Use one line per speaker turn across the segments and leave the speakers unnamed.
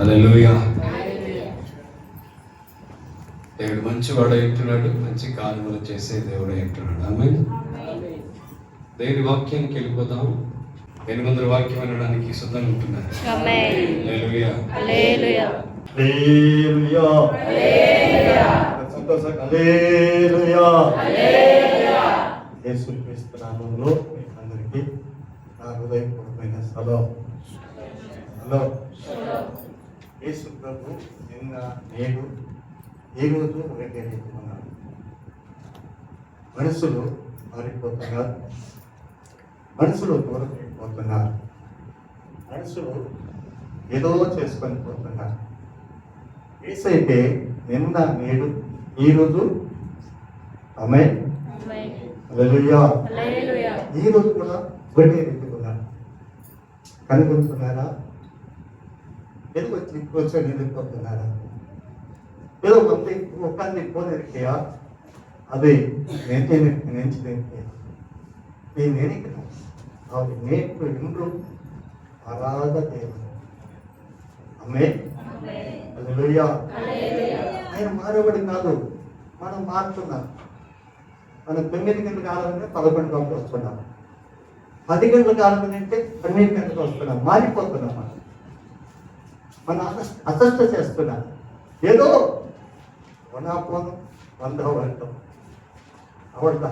హల్లెలూయా. దేవుడు మంచివాడు అంటున్నాడు, మంచి కార్యములు చేసే దేవుడు అంటున్నాడు. ఆమేన్. దేవుని వాక్యానికి వెళ్ళిపోదాం. 800 వాక్యం వినడానికి సిద్ధంగా ఉంటున్నారు. హల్లెలూయా.
హల్లెలూయా.
హల్లెలూయా. హల్లెలూయా. హల్లెలూయా. హల్లెలూయా. యేసుక్రీస్తు నామములో మీకు అందరికీ నా హృదయపూర్వకమైన సలాం. హలో. యేసు ప్రభు నిన్న నేడు ఈ రోజు ఒకటే ఉన్నారు. మనుషులు మారిపోతున్నారు, మనుషులు దూరం అయిపోతున్నారు, మనుషులు ఏదో చేసుకొని పోతున్నారు. యేసైతే నిన్న నేడు ఈ రోజు ఆమేన్. హల్లెలూయా. ఈ రోజు కూడా ఒకటే రీతిగా ఉన్నారు. కనుగొంటున్నారా? ఏదో వచ్చి నిలిపోతున్నారా? ఏదో ఒకరిని పోనిరికయా అది నేర్చుకునే అవి నేర్పు ఇండ్రు ఆరాధ దేవుడు. ఆమేన్. హల్లెలూయా. ఆయన మారబడి కాదు, మనం మారుతున్నాం. మనం 9 గంటల కావాలంటే 11 గంటలకు వస్తున్నాం, 10 గంటల కావాలంటే 12 గంటలకు వస్తున్నాం. మారిపోతున్నాం. మనం అసష్ట చేస్తున్నాం. ఏదో వనాపోను 100 గంటం అవడతా.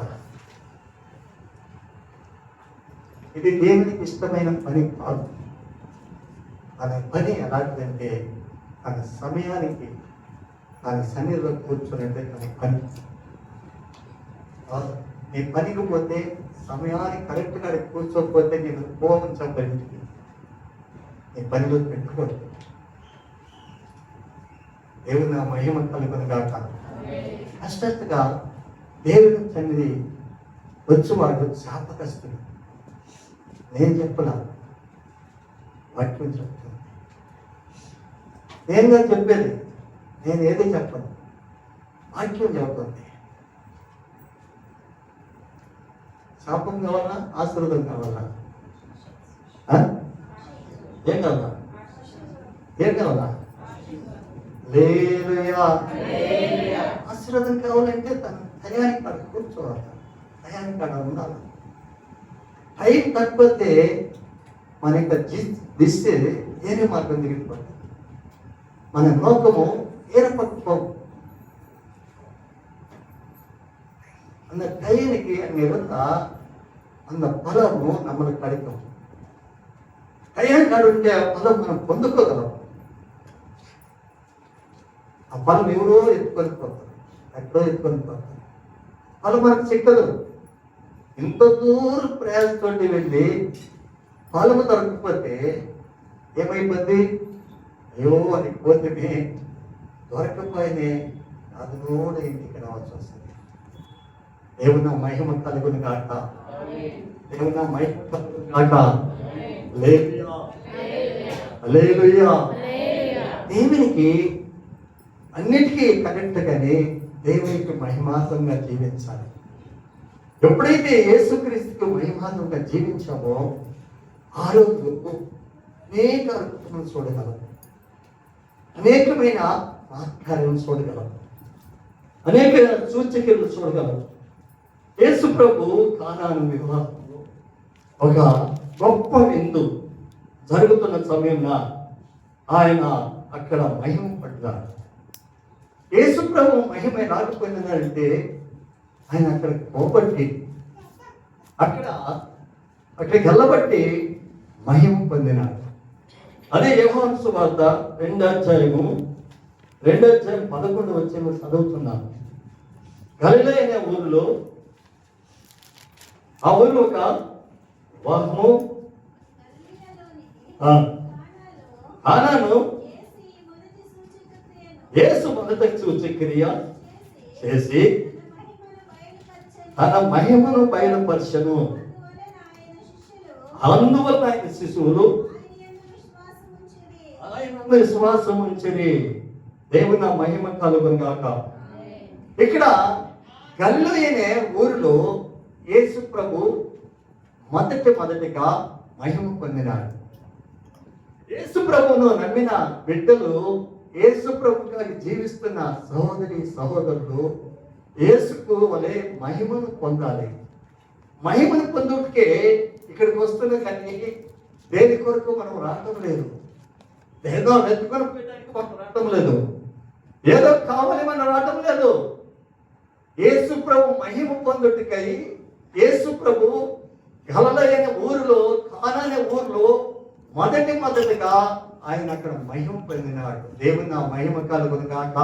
ఇది దేవునికి ఇష్టమైన పని కాదు. తన పని ఎలాంటిదంటే తన సమయానికి తన సన్నిధిలో కూర్చొని తన పని. నీ పనికి పోతే సమయానికి కరెక్ట్గా కూర్చోకపోతే నేను కోపం సంపాదించి నీ పనిలో పెట్టుకోడు. దేవుని నా మహిమ కలుగును గాక. అష్టగా దేవుని సన్నిధి వచ్చేవాడు శాపకస్తుడు. నేను చెప్పలా, వాక్యం చెప్తాను. నేనుగా చెప్పేది, నేను ఏది చెప్పను, వాక్యం చెబుతుంది. శాపం కావాలా, ఆశీర్వాదం కావాలా? ఏం కావాలా? ఏం కావాలా? హల్లెలూయా. ఆశీర్వాదం కావాలంటే తన టయానికి కాడ కూర్చోవాలి, టయానికి కాడ ఉండాలి. టైం తగ్గిపోతే మన యొక్క దిశ వేరే మార్గం తిరిగిపోతుంది. మన లోకము వేరే పట్టుకోవు. அந்த టైంకి அங்கே இருந்தால் அந்த பலము நம்மளுக்கு கிடைக்கும். టైం కాడుంటే ఆ పలం మనం పొందుకోగలం. ఆ పలం ఎవరో ఎత్తుకొని పోతారు, ఎక్కడో ఎత్తుకొని పోతారు. పలం మనకు చిక్కదు. ఇంత దూరం ప్రయాసంతో వెళ్ళి పలము దొరకకపోతే ఏమైపోద్ది? అయ్యో అది పోతే దొరకపోయినే అది కూడా ఇంటికి రావాల్సి వస్తుంది. దేవుని మహిమ కలుగును గాక. దేవుని మహిమ కలుగును గాక. హల్లెలూయా. దేవునికి అన్నిటికీ కరెక్ట్ గానే దేవునికి మహిమాత్మంగా జీవించాలి. ఎప్పుడైతే యేసుక్రీస్తుకు మహిమాత్మంగా జీవించామో ఆ రోజు అనేక అద్భుతాలను చూడగలం, అనేకమైన కార్యాలను చూడగలం, అనేక సూచనలు చూడగలం. యేసు ప్రభు కానాను వివాహంలో ఒక గొప్ప విందు జరుగుతున్న సమయంలో ఆయన అక్కడ మహిమ పడ్డారు. యేసు ప్రభు మహిమ రాకపోయినాడంటే ఆయన అక్కడ కోపట్టి అక్కడికి వెళ్ళబట్టి మహిమ పొందినాడు. అదే యోహాను సువార్త 2వ అధ్యాయము 11 వచ్చేమో చదువుతున్నాను. గలిలయ అనే ఊరిలో, ఆ ఊరిలో ఒక వాహము కానాను యేసు మొదటి సూచక్రియ చేసి తన మహిమను బయలుపరచను. అందువల్ల ఆయన శిశువులు ఆయన విశ్వాసం ఉంచిరి. దేవుని మహిమ కలుగును గాక. ఇక్కడ గలిలయ ఊరిలో యేసు ప్రభు మొదటిగా మహిమ పొందినాడు. యేసు ప్రభువును నమ్మిన బిడ్డలు, యేసు ప్రభు గారి జీవిస్తున్న సహోదరి సహోదరులు యేసుకు వలె మహిమను పొందాలి. మహిమను పొందుటకే ఇక్కడికి వస్తున్నా కానీ దేని కొరకు మనం రావటం లేదు. ఏదో వెతుకొని పోయడానికి మనం రావటం లేదు. ఏదో కావాలి మనం రావటం లేదు. యేసు ప్రభు మహిమ పొందుటకై యేసు ప్రభు గలిలయ అనే ఊరిలో, కానా అనే ఊరిలో మొదటిగా ఆయన అక్కడ మహిమ పొందినాడు. దేవుని నా మహిమ కలుగును గాక.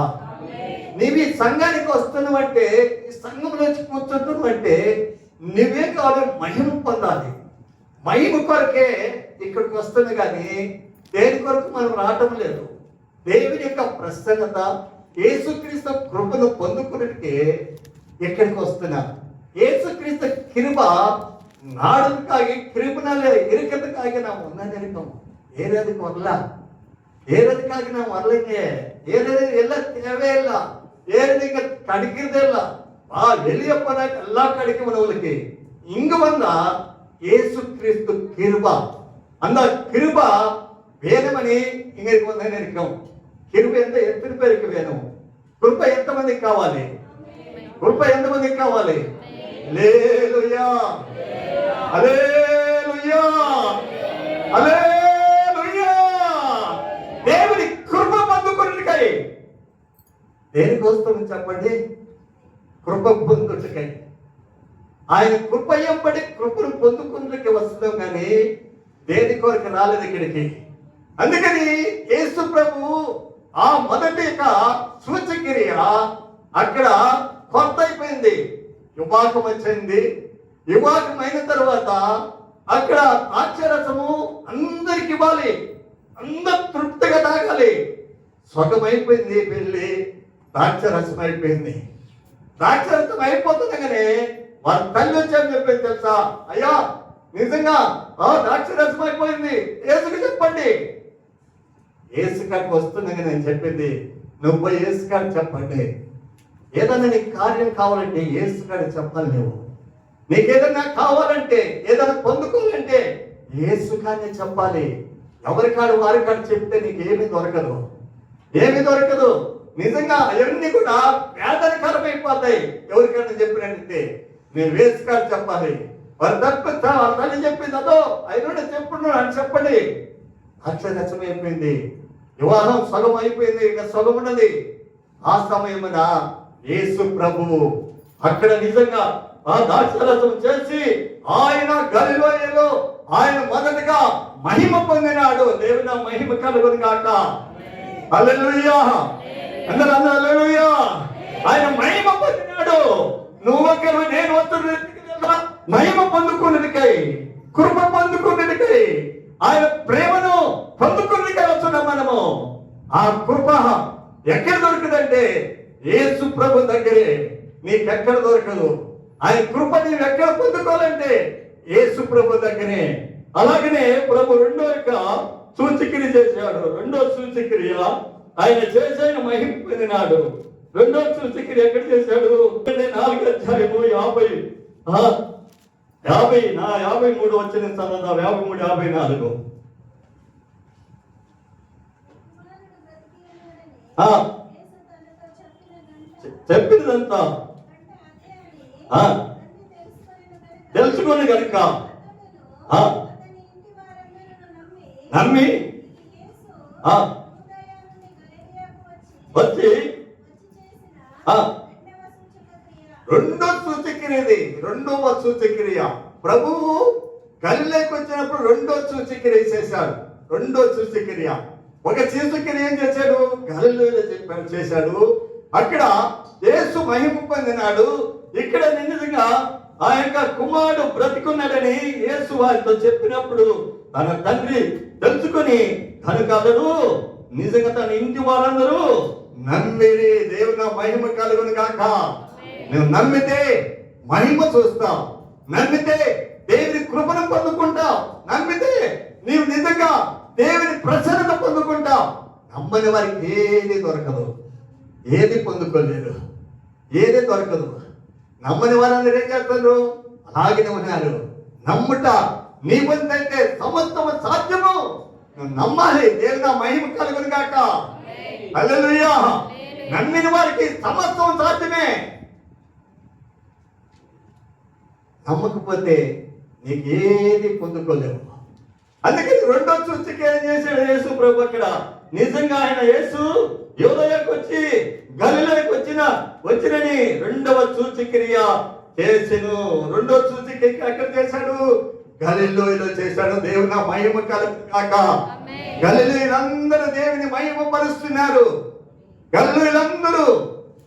నీవు ఈ సంఘానికి వస్తున్నావంటే, ఈ సంఘంలో కూర్చుంటున్నావంటే నువ్వే కావాలి మహిమ పొందాలి. మహిమ కొరకే ఇక్కడికి వస్తుంది కానీ దేని కొరకు మనం రావటం లేదు. దేవుని యొక్క ప్రసన్నత, యేసుక్రీస్తు కృపను పొందుకున్నట్టుకే ఇక్కడికి వస్తున్నా. యేసుక్రీస్తు కృప నాడుకాగి కృపణలే ఇరుకతకాగి ನಾವು ಒಂದನೇರಿಕಂ ಏರದಕ್ಕೆ வரல, ஏறதுக்காக ನಾವು வரலைங்க. ஏறது எல்லாம் தேவையில்ல, ஏறதுக்கு கிடைக்கிறதே இல்ல. வெளியே போனா எல்லாம் கிடைக்கும் நம்மளுக்கு. இங்க வந்தா இயேசு கிறிஸ்து கிருபா, அந்த கிருபா வேணுமని இங்க வந்தேன்னு இருக்கோம். கிருபை எத்தனை பேருக்கு வேணும்? కృప ఎంతమందికి కావాలి? కృప ఎంతమందికి కావాలి? హల్లెలూయా, హల్లెలూయా, హల్లెలూయా. దేవుని కృప పొందుకొనుటకై దేనికోసం చెప్పండి? కృప పొందుటకై. ఆయన కృప ఎంబడి కృపను పొందుకుందుకే వస్తున్నాం కానీ దేని కొరకు రాలేదు ఇక్కడికి. అందుకని యేసు ప్రభు ఆ మొదటి సూచక్రియ అక్కడ కొత్త అయిపోయింది. వివాహం వచ్చింది. వివాహం అయిన తర్వాత అక్కడ ద్రాక్షరసము అందరికి ఇవ్వాలి, అందరు తృప్తిగా తాగాలి. స్వగమైపోయింది పెళ్లి, ద్రాక్షరసం అయిపోయింది. ద్రాక్షరసం అయిపోతుండగానే వారి తల్లి వచ్చామని చెప్పింది తెలుసా? అయ్యా నిజంగా ద్రాక్షరసం అయిపోయింది, యేసుకి చెప్పండి. యేసు కాడికి వస్తుండగా నేను చెప్పింది, నువ్వు యేసు కాడికి చెప్పండి. ఏదైనా నీకు కార్యం కావాలంటే యేసు కాడికి చెప్పాలి. నువ్వు నీకేదైనా కావాలంటే, ఏదైనా పొందుకోవాలంటే యేసు కాడిని చెప్పాలి. ఎవరి కాడు వారి కాడు చెప్తే నీకు ఏమీ దొరకదు, ఏమీ దొరకదు. నిజంగా అవన్నీ కూడా వేదనకరమైపోతాయి. ఎవరికైనా చెప్పినట్టే నేను యేసు కాడు చెప్పాలి. వారి తల్లి చెప్పింది అదో అయినా చెప్పుడు అని చెప్పండి. అక్షరసం అయిపోయింది, వివాహం సగం అయిపోయింది, ఇక సగం ఉన్నది. ఆ సమయమున యేసు ప్రభువు అక్కడ నిజంగా ఆ ద్రాక్షరసం చేసి ఆయన గలిలయలో ఆయన మొదటగా మహిమ పొందినాడు. దేవుని మహిమ కలుగును గాక. హల్లెలూయా, అందరూ హల్లెలూయా. ఆయన మహిమ పొందినాడు. నువ్వు ఒకరు నేను వస్తున్నా మహిమ పొందుకున్నదికై, కృప పొందుకున్నదికై, ఆయన ప్రేమను పొందుకున్నదికై వస్తున్నాం మనము. ఆ కృప ఎక్కడ దొరుకుదంటే యేసు ప్రభు దగ్గరే. నీకెక్కడ దొరకదు. ఆయన కృప నీవు ఎక్కడ పొందుకోవాలంటే యేసు ప్రభు దగ్గరే. అలాగనే ప్రభు రెండో సూచక్రియ చేశాడు. రెండో సూచక్రియ ఆయన చేసిన మహిమ పొందినాడు. రెండో సూచక్రియ ఎక్కడ చేశాడు? 4వ అధ్యాయము 53 వచ్చిన చదువుదా. 53, 54. చెప్పినదంతా తెలుసుకొని కనుక నమ్మి వచ్చి రెండవ సూచక్రియ ప్రభువు గలిలయకు వచ్చినప్పుడు రెండో సూచక్రియ చేశాడు. రెండో సూచక్రియ, ఒక సూచక్రియ ఏం చేశాడు? గలిలయలో చేశాడు. అక్కడ యేసు మహిమ పొందినాడు. ఇక్కడ నిజంగా ఆ యొక్క కుమారుడు బ్రతికున్నాడని యేసు వారితో చెప్పినప్పుడు తన తండ్రి తెలుసుకొని కనుక అతడు నిజంగా తన ఇంటి వారందరూ నమ్మిరి. దేవుని మహిమ కలుగును గాక. నువ్వు నమ్మితే మహిమ చూస్తావు, నమ్మితే దేవుని కృపను పొందుకుంటావు, నమ్మితే నీవు నిజంగా దేవుని ప్రసన్నత పొందుకుంటావు. నమ్మని వారికి ఏది దొరకదు, ఏది పొందుకోలేదు, ఏది దొరకదు. నమ్మని వారందరూ ఏం చేస్తారు? అలాగే ఉన్నారు. నమ్ముట నీ పొందంటే సమస్తము సాధ్యము. నువ్వు నమ్మాలి. దేవుని మహిమ కలుగును గాక. హల్లెలూయా. నమ్మిన వారికి సమస్తం సాధ్యమే. నమ్మకపోతే నీకేది పొందుకోలేవు. అందుకని రెండో సూచిక ఏం చేశాడు యేసు ప్రభు అక్కడ? నిజంగా ఆయన యేసు యోదయకు వచ్చి గలిలయకు వచ్చినని రెండవ సూచక్రియ చేసెను. రెండో సూచిక ఎక్కడ చేశాడు? గలిలయలో చేశాడు. దేవుని మహిమ కలుగును గాక. గలిలయులందరూ దేవుని మహిమ పరుస్తున్నారు. గలిలయులందరూ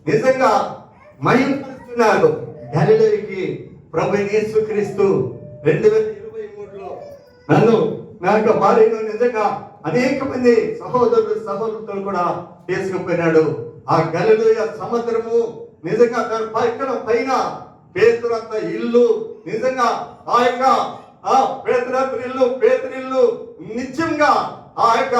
నిజంగా మహిమ పరుస్తున్నారు. గలిలయకి ప్రభు యేసుక్రీస్తు 2023లో నన్ను నా యొక్క భార్యను నిజంగా అనేక మంది సహోదరులు కూడా తీసుకుపోయినాడు. ఆ గలిలయ సముద్రము నిజంగా దాని పైన పేతురంత ఇల్లు, నిజంగా ఆ యొక్క పేతురిల్లు నిత్యంగా ఆ యొక్క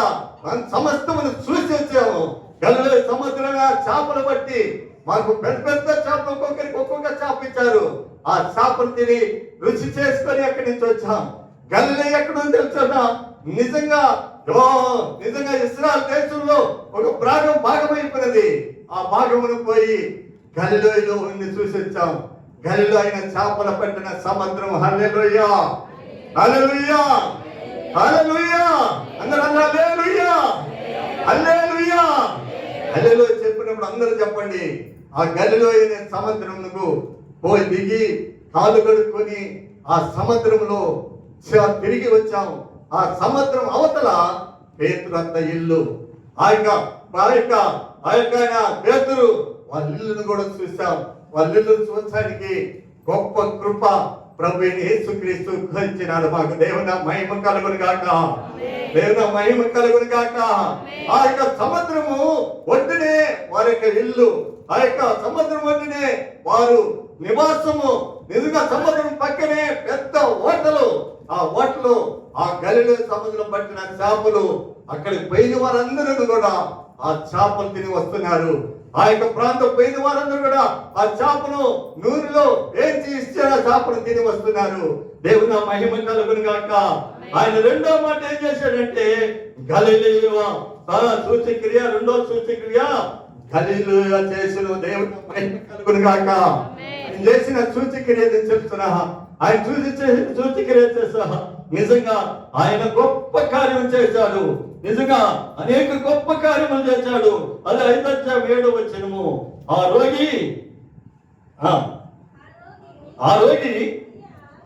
సమస్తమును చూసి వచ్చాము. గలిలయ సముద్రంగా చేపలు బట్టి మాకు పెద్ద పెద్ద చేపలు ఒక్కొక్క చేప ఇచ్చారు. ఆ చేపలు తిని రుచి చేసుకొని అక్కడి నుంచి వచ్చాం. గలిలయ ఎక్కడ ఉంది తెలుసా? నిజంగా ఇశ్రాయేలు దేశంలో ఒక భాగమైపోయినది. ఆ భాగమును పోయి గలిలయలో ఉండి చూసి వచ్చాం. గలిలో అయిన చేపల పట్టిన సముద్రం. హల్లెలూయా, హల్లెలూయా, హల్లెలూయా. అందరూ హల్లెలూయా, హల్లెలూయా, హల్లెలూయా చెప్పినప్పుడు అందరూ చెప్పండి. ఆ గలిలో అయిన సముద్రమునకు పోయి దిగి కాలు కడుక్కొని ఆ సముద్రంలో తిరిగి వచ్చాం. ఆ సముద్రం అవతల పేతురంత ఇల్లు. ఆ యొక్క పేతురు వాళ్ళ ఇల్లును కూడా చూసాం. వాళ్ళ ఇల్లును చూడడానికి గొప్ప కృప ప్రభు యేసుక్రీస్తు ఇచ్చినాడు మాకు. దేవుని మహిమ కలుగును గాక. దేవుని మహిమ కలుగును గాక. ఆ యొక్క సముద్రము ఒడ్డునే వారి యొక్క ఇల్లు. ఆ యొక్క సముద్రం ఒడ్డునే వారు నివాసము. నిజంగా సముద్రం పక్కనే పెద్ద ఓటలు. ఆ ఓటలు ఆ గలిలయ సముద్రం పట్టిన చేపలు. అక్కడికి పోయిన వారందరూ కూడా ఆ చేపలు తిని వస్తున్నారు. ఆ యొక్క ప్రాంతం పోయిన వారందరూ కూడా ఆ చేపను నూనెలో వేయించి ఇస్తే ఆ చేపను తిని వస్తున్నారు. దేవుని మహిమ కలుగును గాక. ఆయన రెండో మాట ఏం చేశాడంటే గలిలయ సూచక్రియ, రెండో సూచక్రియ గలిలయ చేసిన. దేవుని మహిమ కలుగును గాక. ఆయన చేసిన సూచక్రియ చెప్తున్నా. ఆయన సూచక్రియ చేసా. నిజంగా ఆయన గొప్ప కార్యం చేశాడు. నిజంగా అనేక గొప్ప కార్యములు చేశాడు. అది 5వ వచనము. ఆ రోగి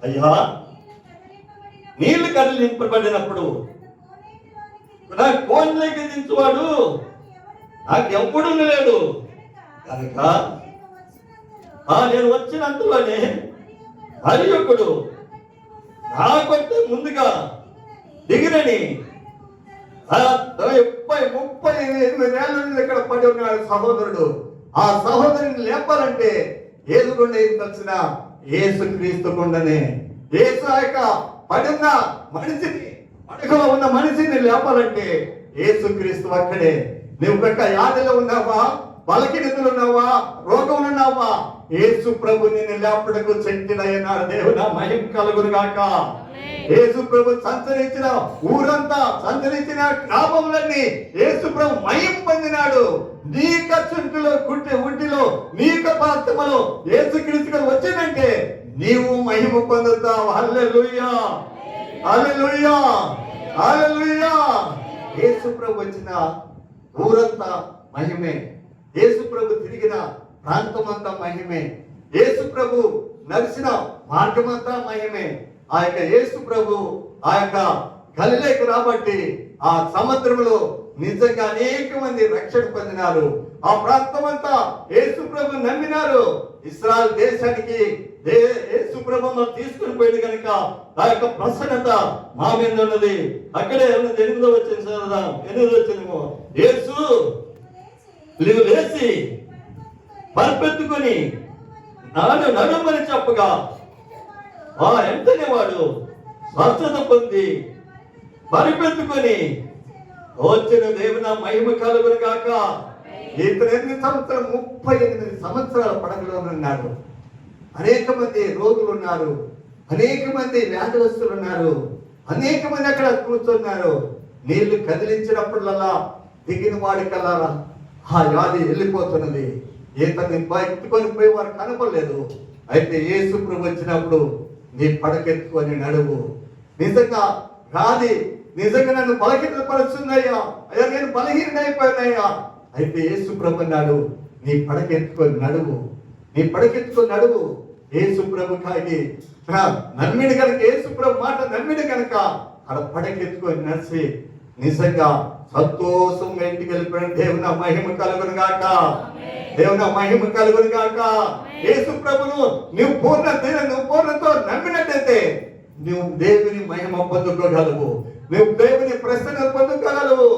అయ్యా నీళ్లు కదిలింపబడినప్పుడు నా కోన్లోకి దించువాడు నాకెప్పుడు లేడు కనుక నేను వచ్చినంతలోనే మరి ఒకడు నాకంటే ముందుగా దిగిరని 38 ఏళ్ళ నుండి ఇక్కడ పడి ఉన్నాడు సహోదరుడు. ఆ సహోదరుని లేపాలంటే ఏదుగుండా వచ్చిన యేసుక్రీస్తు గుండనే. యేసు యొక్క పడిన మనిషిని, పడకలో ఉన్న మనిషిని లేపాలంటే యేసుక్రీస్తు అక్కడే. నువ్వు యొక్క యాదలో ఉన్నావా, బలహీనతలు ఉన్నావా, రోగం ఉన్నావా, యేసు ప్రభు నిన్ను లేపడకు శక్తినైనాడు. దేవుని మహిమ కలుగును గాక. యేసు ప్రభు సంచరించిన ఊరంతా, సంచరించిన గ్రామములన్నీ యేసు ప్రభు మహిమ పొందినాడు. నీ చుంటిలో ఉట్టిలో నీ ప్రాంతములో యేసుక్రీస్తు వచ్చిందంటే నీవు మహిమ పొందుతావు. హల్లెలూయా, హల్లెలూయా, హల్లెలూయా. యేసు ప్రభు వచ్చిన ఊరంతా మహిమే. యేసు ప్రభు తిరిగిన ప్రాంతమంతా మహిమే. యేసు ప్రభు నడిచిన మార్గమంతా మహిమే. ఆ యొక్క యేసు ప్రభు ఆ యొక్క గలిలయకు రాబట్టి ఆ సముద్రంలో నిజంగా అనేక మంది రక్షణ పొందినారు. ఆ ప్రాంతం అంతా యేసు ప్రభు నమ్మినారు. ఇశ్రాయేలు దేశానికి యేసు ప్రభు తీసుకుని పోయింది కనుక ఆ యొక్క ప్రసన్నత మా మీద ఉన్నది. అక్కడే 8వ వచ్చిందేమో. యేసు లేచి పరిపెత్తుకొని నడుమని చెప్పగా వెంటనే వాడు స్వస్థత పొంది పరిపెత్తుకొని వచ్చిన. దేవుని మహిమ కలుగును గాక. ఇతను 38 సంవత్సరాల పడగలో ఉన్నాడు. అనేక మంది రోగులు ఉన్నారు, అనేక మంది వ్యాధులస్తులు ఉన్నారు, అనేక మంది అక్కడ కూర్చున్నారు. నీళ్లు కదిలించినప్పుడల్లా దిగిన వాడికల్లా ఆ వ్యాధి వెళ్ళిపోతున్నది. ఈతని ఎత్తుకొని పోయి వారు కనపడలేదు. అయితే యేసు ప్రభు వచ్చినప్పుడు నీ పడకెత్తుకొని నడువు. నిజంగా వ్యాధి నిజంగా నన్ను బలహీనపరుస్తుందయ్యా, అయ్యా నేను బలహీనైపోయినయ్యా. అయితే యేసు ప్రభు అన్నాడు, నీ పడకెత్తుకొని నడువు, నీ పడకెత్తుకొని నడువు. యేసు ప్రభు కాగి నమ్మిడి కనుక, యేసు ప్రభు మాట నమ్మిడి కనుక అక్కడ పడకెత్తుకొని నడిచి నిజంగా సంతోషంగా ఇంటికి వెళ్ళిపోయిన. దేవుని మహిమ కలుగును గాక, దేవుని మహిమ కలుగును గాక. యేసు ప్రభును నువ్వు పూర్ణతో నమ్మినట్టయితే నువ్వు దేవుని మహిమ పొందుకోగలవు, నువ్వు దేవుని ప్రశ్న పొందుకోగలవు.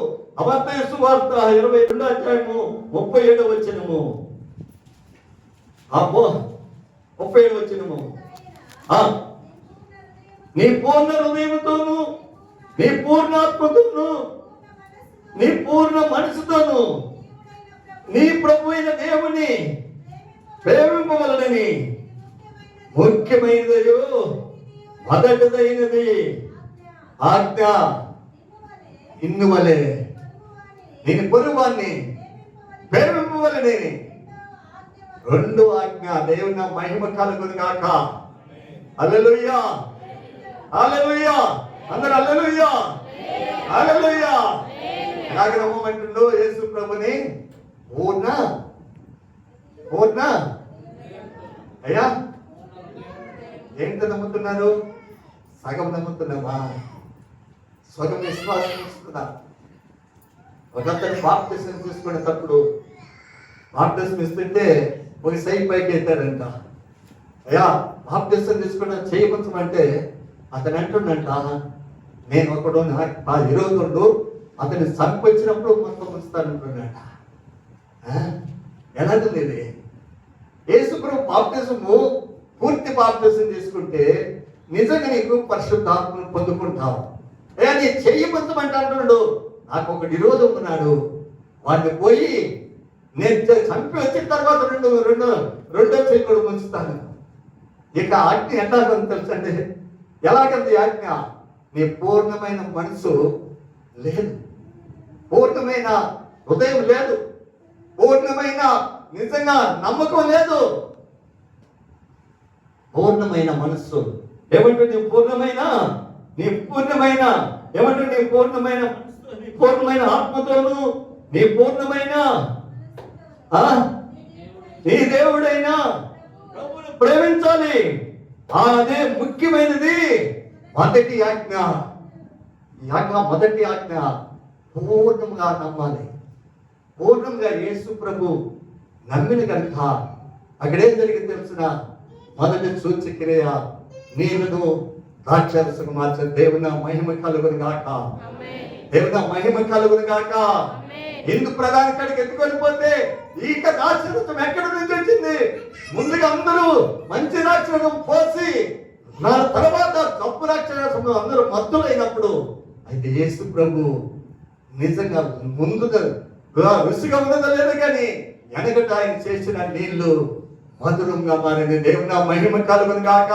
మత్తయి సువార్త 22వ అధ్యాయము 37వ వచనము. 37వ వచనము. నీ పూర్ణ హృదయముతోను, నీ పూర్ణాత్మతోను, నీ పూర్ణ మనసుతోను నీ ప్రభు అయిన దేవుని ప్రేమింపవలనని ముఖ్యమైనదయో మొదటిదైనది ఆజ్ఞ. ఇన్నువలే నేను పొరుగువాన్ని ప్రేమింపవలనని రెండో ఆజ్ఞ. దేవుని మహిమ కలుగును గాక. హల్లెలూయా, హల్లెలూయా, అందరూ హల్లెలూయా, హల్లెలూయా. ఎలాగ నమ్మమంటుండో యేసు ప్రభుని పూర్ణ అయ్యా. ఏంటో నమ్ముతున్నారు? సగం నమ్ముతున్నావా? సగం విశ్వాసం ఇస్తున్నా. ఒకతను బాప్తిసం తీసుకునేటప్పుడు బాప్తిసం ఇస్తుంటే ఒక సై పైకి ఎత్తాడంట. అయ్యా బాప్తిసం తీసుకున్న చేయకుంచమంటే అతను అంటుండంట, నేను ఒకడు ఆ విరోధుడు అతన్ని చంపొచ్చినప్పుడు మొత్తం ఉంచుతానంటున్నాడ. ఎలాంటిది ఇది? యేసుప్రభు బాప్తిసము పూర్తి బాప్తిసం తీసుకుంటే నిజంగా నీకు పరిశుద్ధాత్మను పొందుకుంటావు. అయ్యా నీ చెయ్యి పొందమంటే అంటున్నాడు, నాకు ఒక విరోధం ఉన్నాడు, వాడిని పోయి నేను చంపి వచ్చిన తర్వాత రెండో చెయ్యి కూడా ఉంచుతాను. ఇక ఆజ్ఞ ఎట్లాగని తెలుసండి? ఎలాగంది ఆజ్ఞ? నీ పూర్ణమైన మనసు లేదు, పూర్ణమైన హృదయం లేదు, పూర్ణమైన నిజంగా నమ్మకం లేదు. పూర్ణమైన మనస్సు ఏమంటే నీ పూర్ణమైన ఏమంటే నీ పూర్ణమైన ఆత్మతోను, నీ పూర్ణమైన నీ దేవుడైనా ప్రభువును ప్రేమించాలి. అదే ముఖ్యమైనది మొదటి ఆజ్ఞ. మొదటి ఆజ్ఞ పూర్ణంగా నమ్మాలి. పూర్ణంగా యేసు ప్రభు నమ్మిన కనుక అక్కడేం జరిగింది తెలిసిన? మొదటి సూచక్రియ నీళ్లను ద్రాక్షరసము మార్చే. దేవుని మహిమ కలుగును గాక, దేవుని మహిమ కలుగును గాక. ఎందుకు ప్రధాన కాడికి ఎత్తుకొని పోతే ఈక ద్రాక్షరసం ఎక్కడి నుంచి వచ్చింది? ముందుగా అందరూ మంచి ద్రాక్షరసం పోసి నా తర్వాత తప్పు ద్రాక్షరసం అందరూ మత్తులైనప్పుడు, అయితే యేసు ప్రభు నిజంగా ముందుగా రుచిగా ఉన్నదో లేదు కానీ వెనకట ఆయన చేసిన నీళ్లు మధురంగా మారింది. దేవుని మహిమ కలుగును గాక.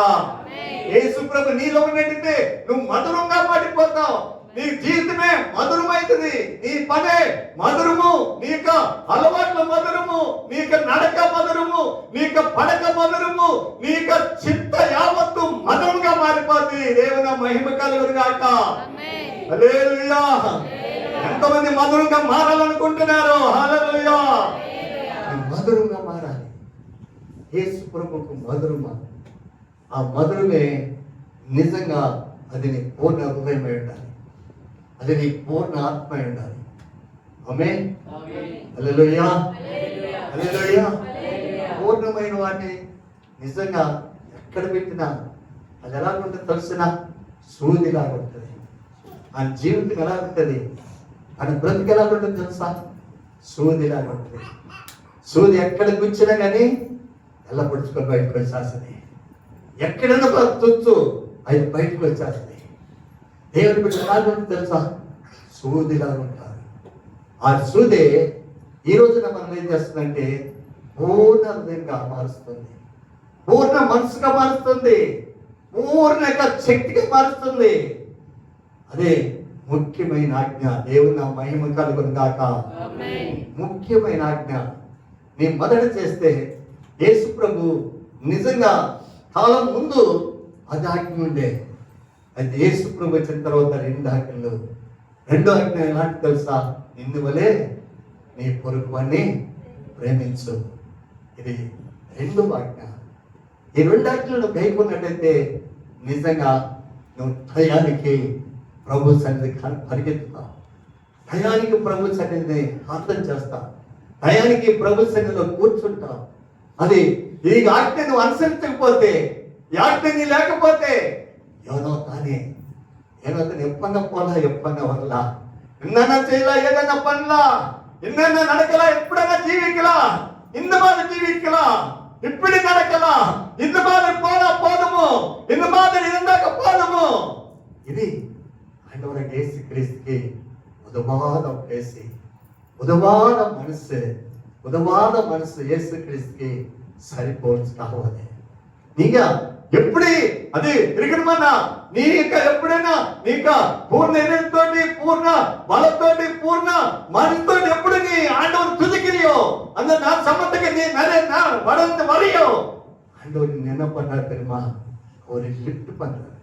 యేసు ప్రభు నీలో ఉన్నట్టే నువ్వు మధురంగా మారిపోతావు. నీ జీవితమే మధురమైతుంది, నీ పనే మధురము, నీకు అలవాట్ల మధురము, నీకు నడక మధురము, నీకు పడక మధురము, నీకు చిత్త యావత్తు మధురంగా మారిపోతుంది. దేవుని మహిమ కలుగును గాక. హల్లెలూయా. ఎంతమంది మధురంగా మారాలనుకుంటున్నారు? హల్లెలూయా. మధురంగా మారాలి. యేసు ప్రభువుకు మధురమా? ఆ మధురమే నిజంగా అది నీ పూర్ణ హృదయమై ఉండాలి, అది నీ పూర్ణ ఆత్మ ఉండాలి. ఆమేన్. హల్లెలూయా, హల్లెలూయా. పూర్ణమైన వాటిని నిజంగా ఎక్కడ పెట్టినా అది ఎలా ఉంటుంది తెలిసిన? సూదిలాగా ఉంటుంది. ఆ జీవితం ఎలా ఉంటుంది, ఆయన బ్రతికి ఎలా ఉంటుంది తెలుసా? సూదిలాగా ఉంటుంది. సూది ఎక్కడ కూర్చున్నా కానీ ఎలా పొడుచుకొని బయటకు వచ్చేస్తుంది. ఎక్కడైనా తుచ్చు అది బయటకు వచ్చేస్తుంది. దేవుని బిడ్డ ఎలా ఉంటుంది తెలుసా? సూదిలాగా ఉంటారు. ఆ సూదే ఈ రోజున మనం ఏం చేస్తుందంటే పూర్ణ హృదయంగా మారుస్తుంది, పూర్ణ మనసుగా మారుస్తుంది, పూర్ణ శక్తిగా మారుస్తుంది. అదే ముఖ్యమైన ఆజ్ఞ. దేవుని నా మహిమ కలుగును గాక. ముఖ్యమైన ఆజ్ఞ నీ మొదట చేస్తే యేసు ప్రభు నిజంగా కాలం ముందు అది ఆజ్ఞ ఉండే. అయితే యేసు ప్రభు వచ్చిన తర్వాత రెండో ఆజ్ఞ ఎలాంటి తెలుసా? ఇందువలే నీ పొరుగువాన్ని ప్రేమించు. ఇది రెండో ఆజ్ఞ. ఈ రెండు ఆజ్ఞలను గైకొన్నట్టయితే నిజంగా నువ్వు టయానికి ప్రభు సన్నిధి పరిగెత్తుతావు, టయానికి ప్రభు సన్నిధిని ప్రార్థన చేస్తావు, టయానికి ప్రభు సన్నిధిలో కూర్చుంటావు. అది ఈ ఆజ్ఞ నువ్వు అనుసరించకపోతే, ఈ ఆజ్ఞ లేకపోతే ఏదో కానీ ఏదో ఎప్పన్న పోలా, ఎప్పన్న వల్ల ఇన్న చేయలా, ఏదన్నా పనులా, ఇన్న నడకలా, ఎప్పుడన్నా జీవికలా, ఇంత మాది జీవికలా, ఇప్పుడు నడకలా, ఇంత మాది పోదము, ఇంత మాది ఇందాక పోదము. ఇది ఆండవర యేసు క్రీస్తుకి ఉదవాద వేసి ఉదవాద మనసు యేసు క్రీస్తుకి సరిపోవచ్చు కావాలి. నీగా ఎప్పుడే అది తిరిగినమన్నా నీ ఎప్పుడైనా నీక పూర్ణ ఎరుతోటి, పూర్ణ బలతోటి, పూర్ణ మనసుతో ఎప్పుడు నీ ఆండవరు తుదికిరియో அந்த நான் சம்பந்தக்கு நீ நிறைய நான் வளர்ந்து வரையோ ஆண்டவர் என்ன பண்றாரு தெரியுமா? அவர் லிஃப்ட் பண்றாரு.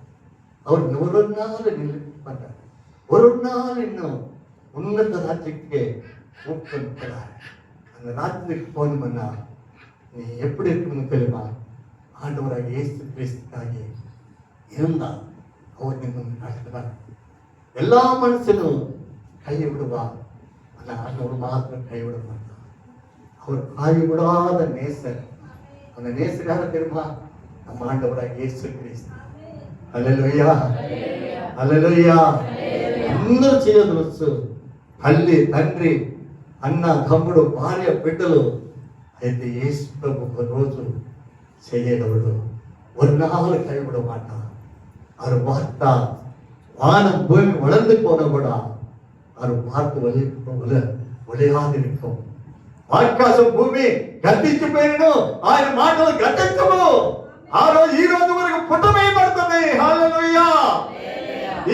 அவர் ஒரு நாள் லிஃப்ட் பண்றாரு. ஒரு நாள் இன்னும் உன்னத ராஜ்யத்துக்கு கூப்பிட்டுக்கிறார். அந்த ராஜ்யத்துக்கு போகணும்னா நீ எப்படி இருக்கணும்னு தெரியுமா? ஆண்டவராக இயேசு கிறிஸ்துக்காக இருந்தா அவர் நின்று நடத்துவார். எல்லா மனுஷனும் கைவிடுவா, ஆனா ஆண்டவர் மாத்திரம் கைவிட மாட்டான். அவர் கைவிடாத நேசர். அந்த நேசராக தெரியுமா? நம்ம ஆண்டவராக இயேசு கிறிஸ்து. హల్లెలూయా, హల్లెలూయా. అందరూ చేయవచ్చు. తల్లి, తండ్రి, అన్న, తమ్ముడు, భార్య, బిడ్డలు. అయితే యేసు ప్రభు ఒక రోజు செய்யறவளோ ஒரு நாள் கைவிட மாட்டான். அவர் வார்த்தா வானம் பூமி வளர்ந்து போன கூட அவர் வார்த்தை ஒளியாதிருக்கும். ఆకాశం భూమి గతించిపోయినను ఆయన మాటలు గతించవు. ఆ రోజు ఈ రోజు వరకు పుట్టమేయబడుతుంది. హల్లెలూయా.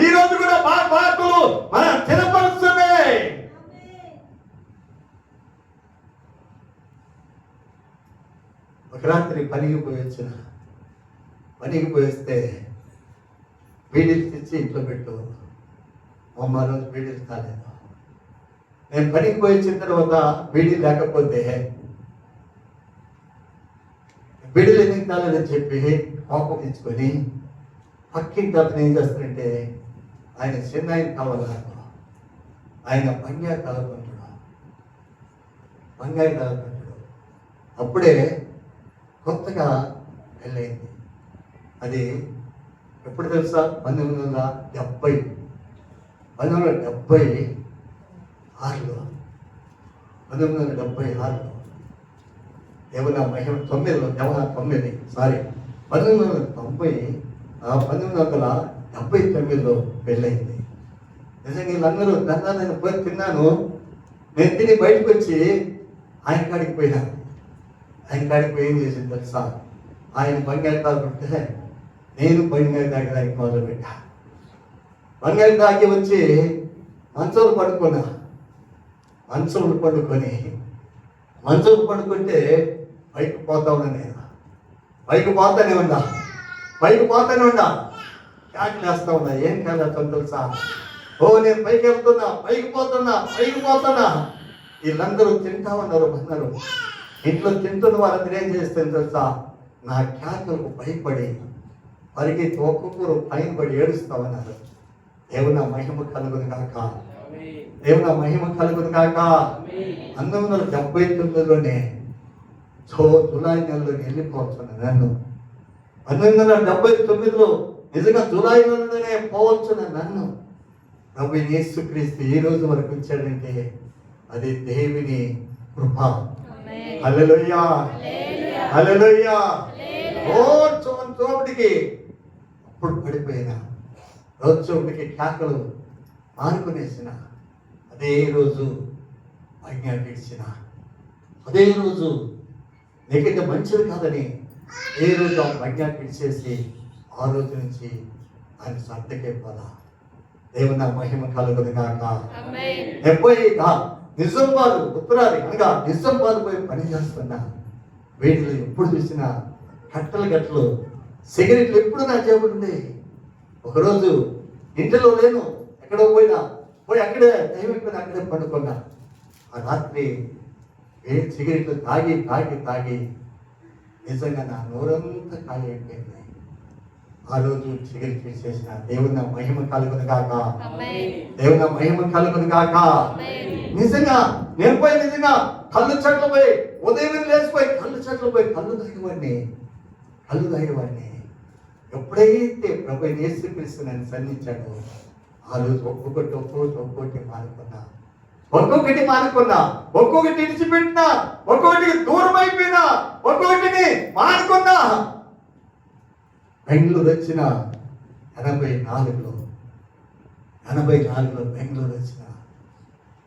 ఈ రోజు కూడా మా మాటలు మన స్థిరపరుస్తున్నాయి. ఒక రాత్రి పనికి పోయిస్తే బీడీలు తెచ్చి ఇంట్లో పెట్టు. అమ్మ రోజు బీడీలు కాలేదు. నేను పనికి పోయి వచ్చిన తర్వాత బీడీ లేకపోతే బీడీలు ఎందుకు కాలేదని చెప్పి కోపం తెచ్చుకొని పక్కింటి అతను ఏం చేస్తారంటే ఆయన చిన్న ఆయన కావాలి నాకు. ఆయన బంగారు తాగుతుంటాడు. అప్పుడే కొత్తగా పెళ్ళయింది. అది ఎప్పుడు తెలుసా? 1976లో ఏమన్నా మహిమ 1999లో పెళ్ళయింది. నిజంగా వీళ్ళందరూ నేను పోయి తిన్నాను. నేను తిని బయటకు వచ్చి ఆయన కాడికి పోయినాను. ఆయన కాడికి పోయి ఏం చేసింది తెలుసా? ఆయన బంగారు తాగుతుంటే నేను బంగారు తాగడానికి మొదలుపెట్టా. బంగారు తాగి వచ్చి మంచంలో పడుకుంటే పైకి పోతా ఉన్నా. నేను పైకి పోతానే ఉండా క్యాట్లు వేస్తా ఉన్నా. ఏం కాదు తెలుసా? నేను పైకి వెళ్తున్నా, పైకి పోతున్నా. వీళ్ళందరూ తింటా ఉన్నారు. ఇంట్లో తింటున్న వాళ్ళందరూ ఏం చేస్తుంది తెలుసా? నా క్యాట్లకు భయపడి పరిగెత్తి ఒక్కొక్కరు పైన పడి ఏడుస్తా ఉన్నారు. దేవుని మహిమ కలుగును కాక. 1979లోనే జూలై నెలలో వెళ్ళిపోవచ్చున్నాను. నన్ను 1979లో నిజంగా జూలై నెలలోనే పోవచ్చున్నాను. నన్ను ప్రభు యేసుక్రీస్తు ఈ రోజు వరకు వచ్చాడంటే అది దేవుని కృప. హల్లెలూయా, హల్లెలూయా. చోటికి అప్పుడు పడిపోయినా, చోటికి కేకలు ఆనుకునేసిన, అదే రోజు ఆజ్ఞాపించిన, అదే రోజు నీకైతే మంచిది కాదని ఏ రోజు ఆజ్ఞాపించేసి ఆ రోజు నుంచి ఆయన సర్దకే పోదా. దేవుని నా మహిమ కలుగును గాక. 70 నిజామాబాద్ ఉత్తరాది అనగా నిజామాబాద్ పోయి పని చేస్తున్నా. వీటిలో ఎప్పుడు చూసినా గట్టలు సిగరెట్లు ఎప్పుడు నా జేబులు ఉండేవి. ఒకరోజు ఇంటిలో లేను, ఎక్కడో పోయి అక్కడే టైం అయిపోయినా అక్కడే పండుకున్నా. ఆ రాత్రి సిగరెట్లు తాగి నిజంగా నా నోరంతా ఖాళీ అయిపోయింది. ఆ రోజు సిగరెట్ తీసేసిన. దేవుని మహిమ కలుగును గాక. దేవుని మహిమ కలుగును గాక. నిజంగా నేను పోయి నిజంగా కళ్ళు చెట్లు పోయి ఉదయం లేచిపోయి కళ్ళు చెట్లు పోయి కళ్ళు తాగేవాడిని. ఎప్పుడైతే ప్రభు యేసుక్రీస్తు నన్ను సన్నిధించాడో ఆ రోజు ఒక్కొక్కటి మానుకున్నా, ఒక్కొక్కటి విడిచిపెట్టినా, ఒక్కొక్కటికి దూరం అయిపోయినా, ఒక్కొక్కటిని మానుకున్నా. బెంగళూరు వచ్చిన 84లో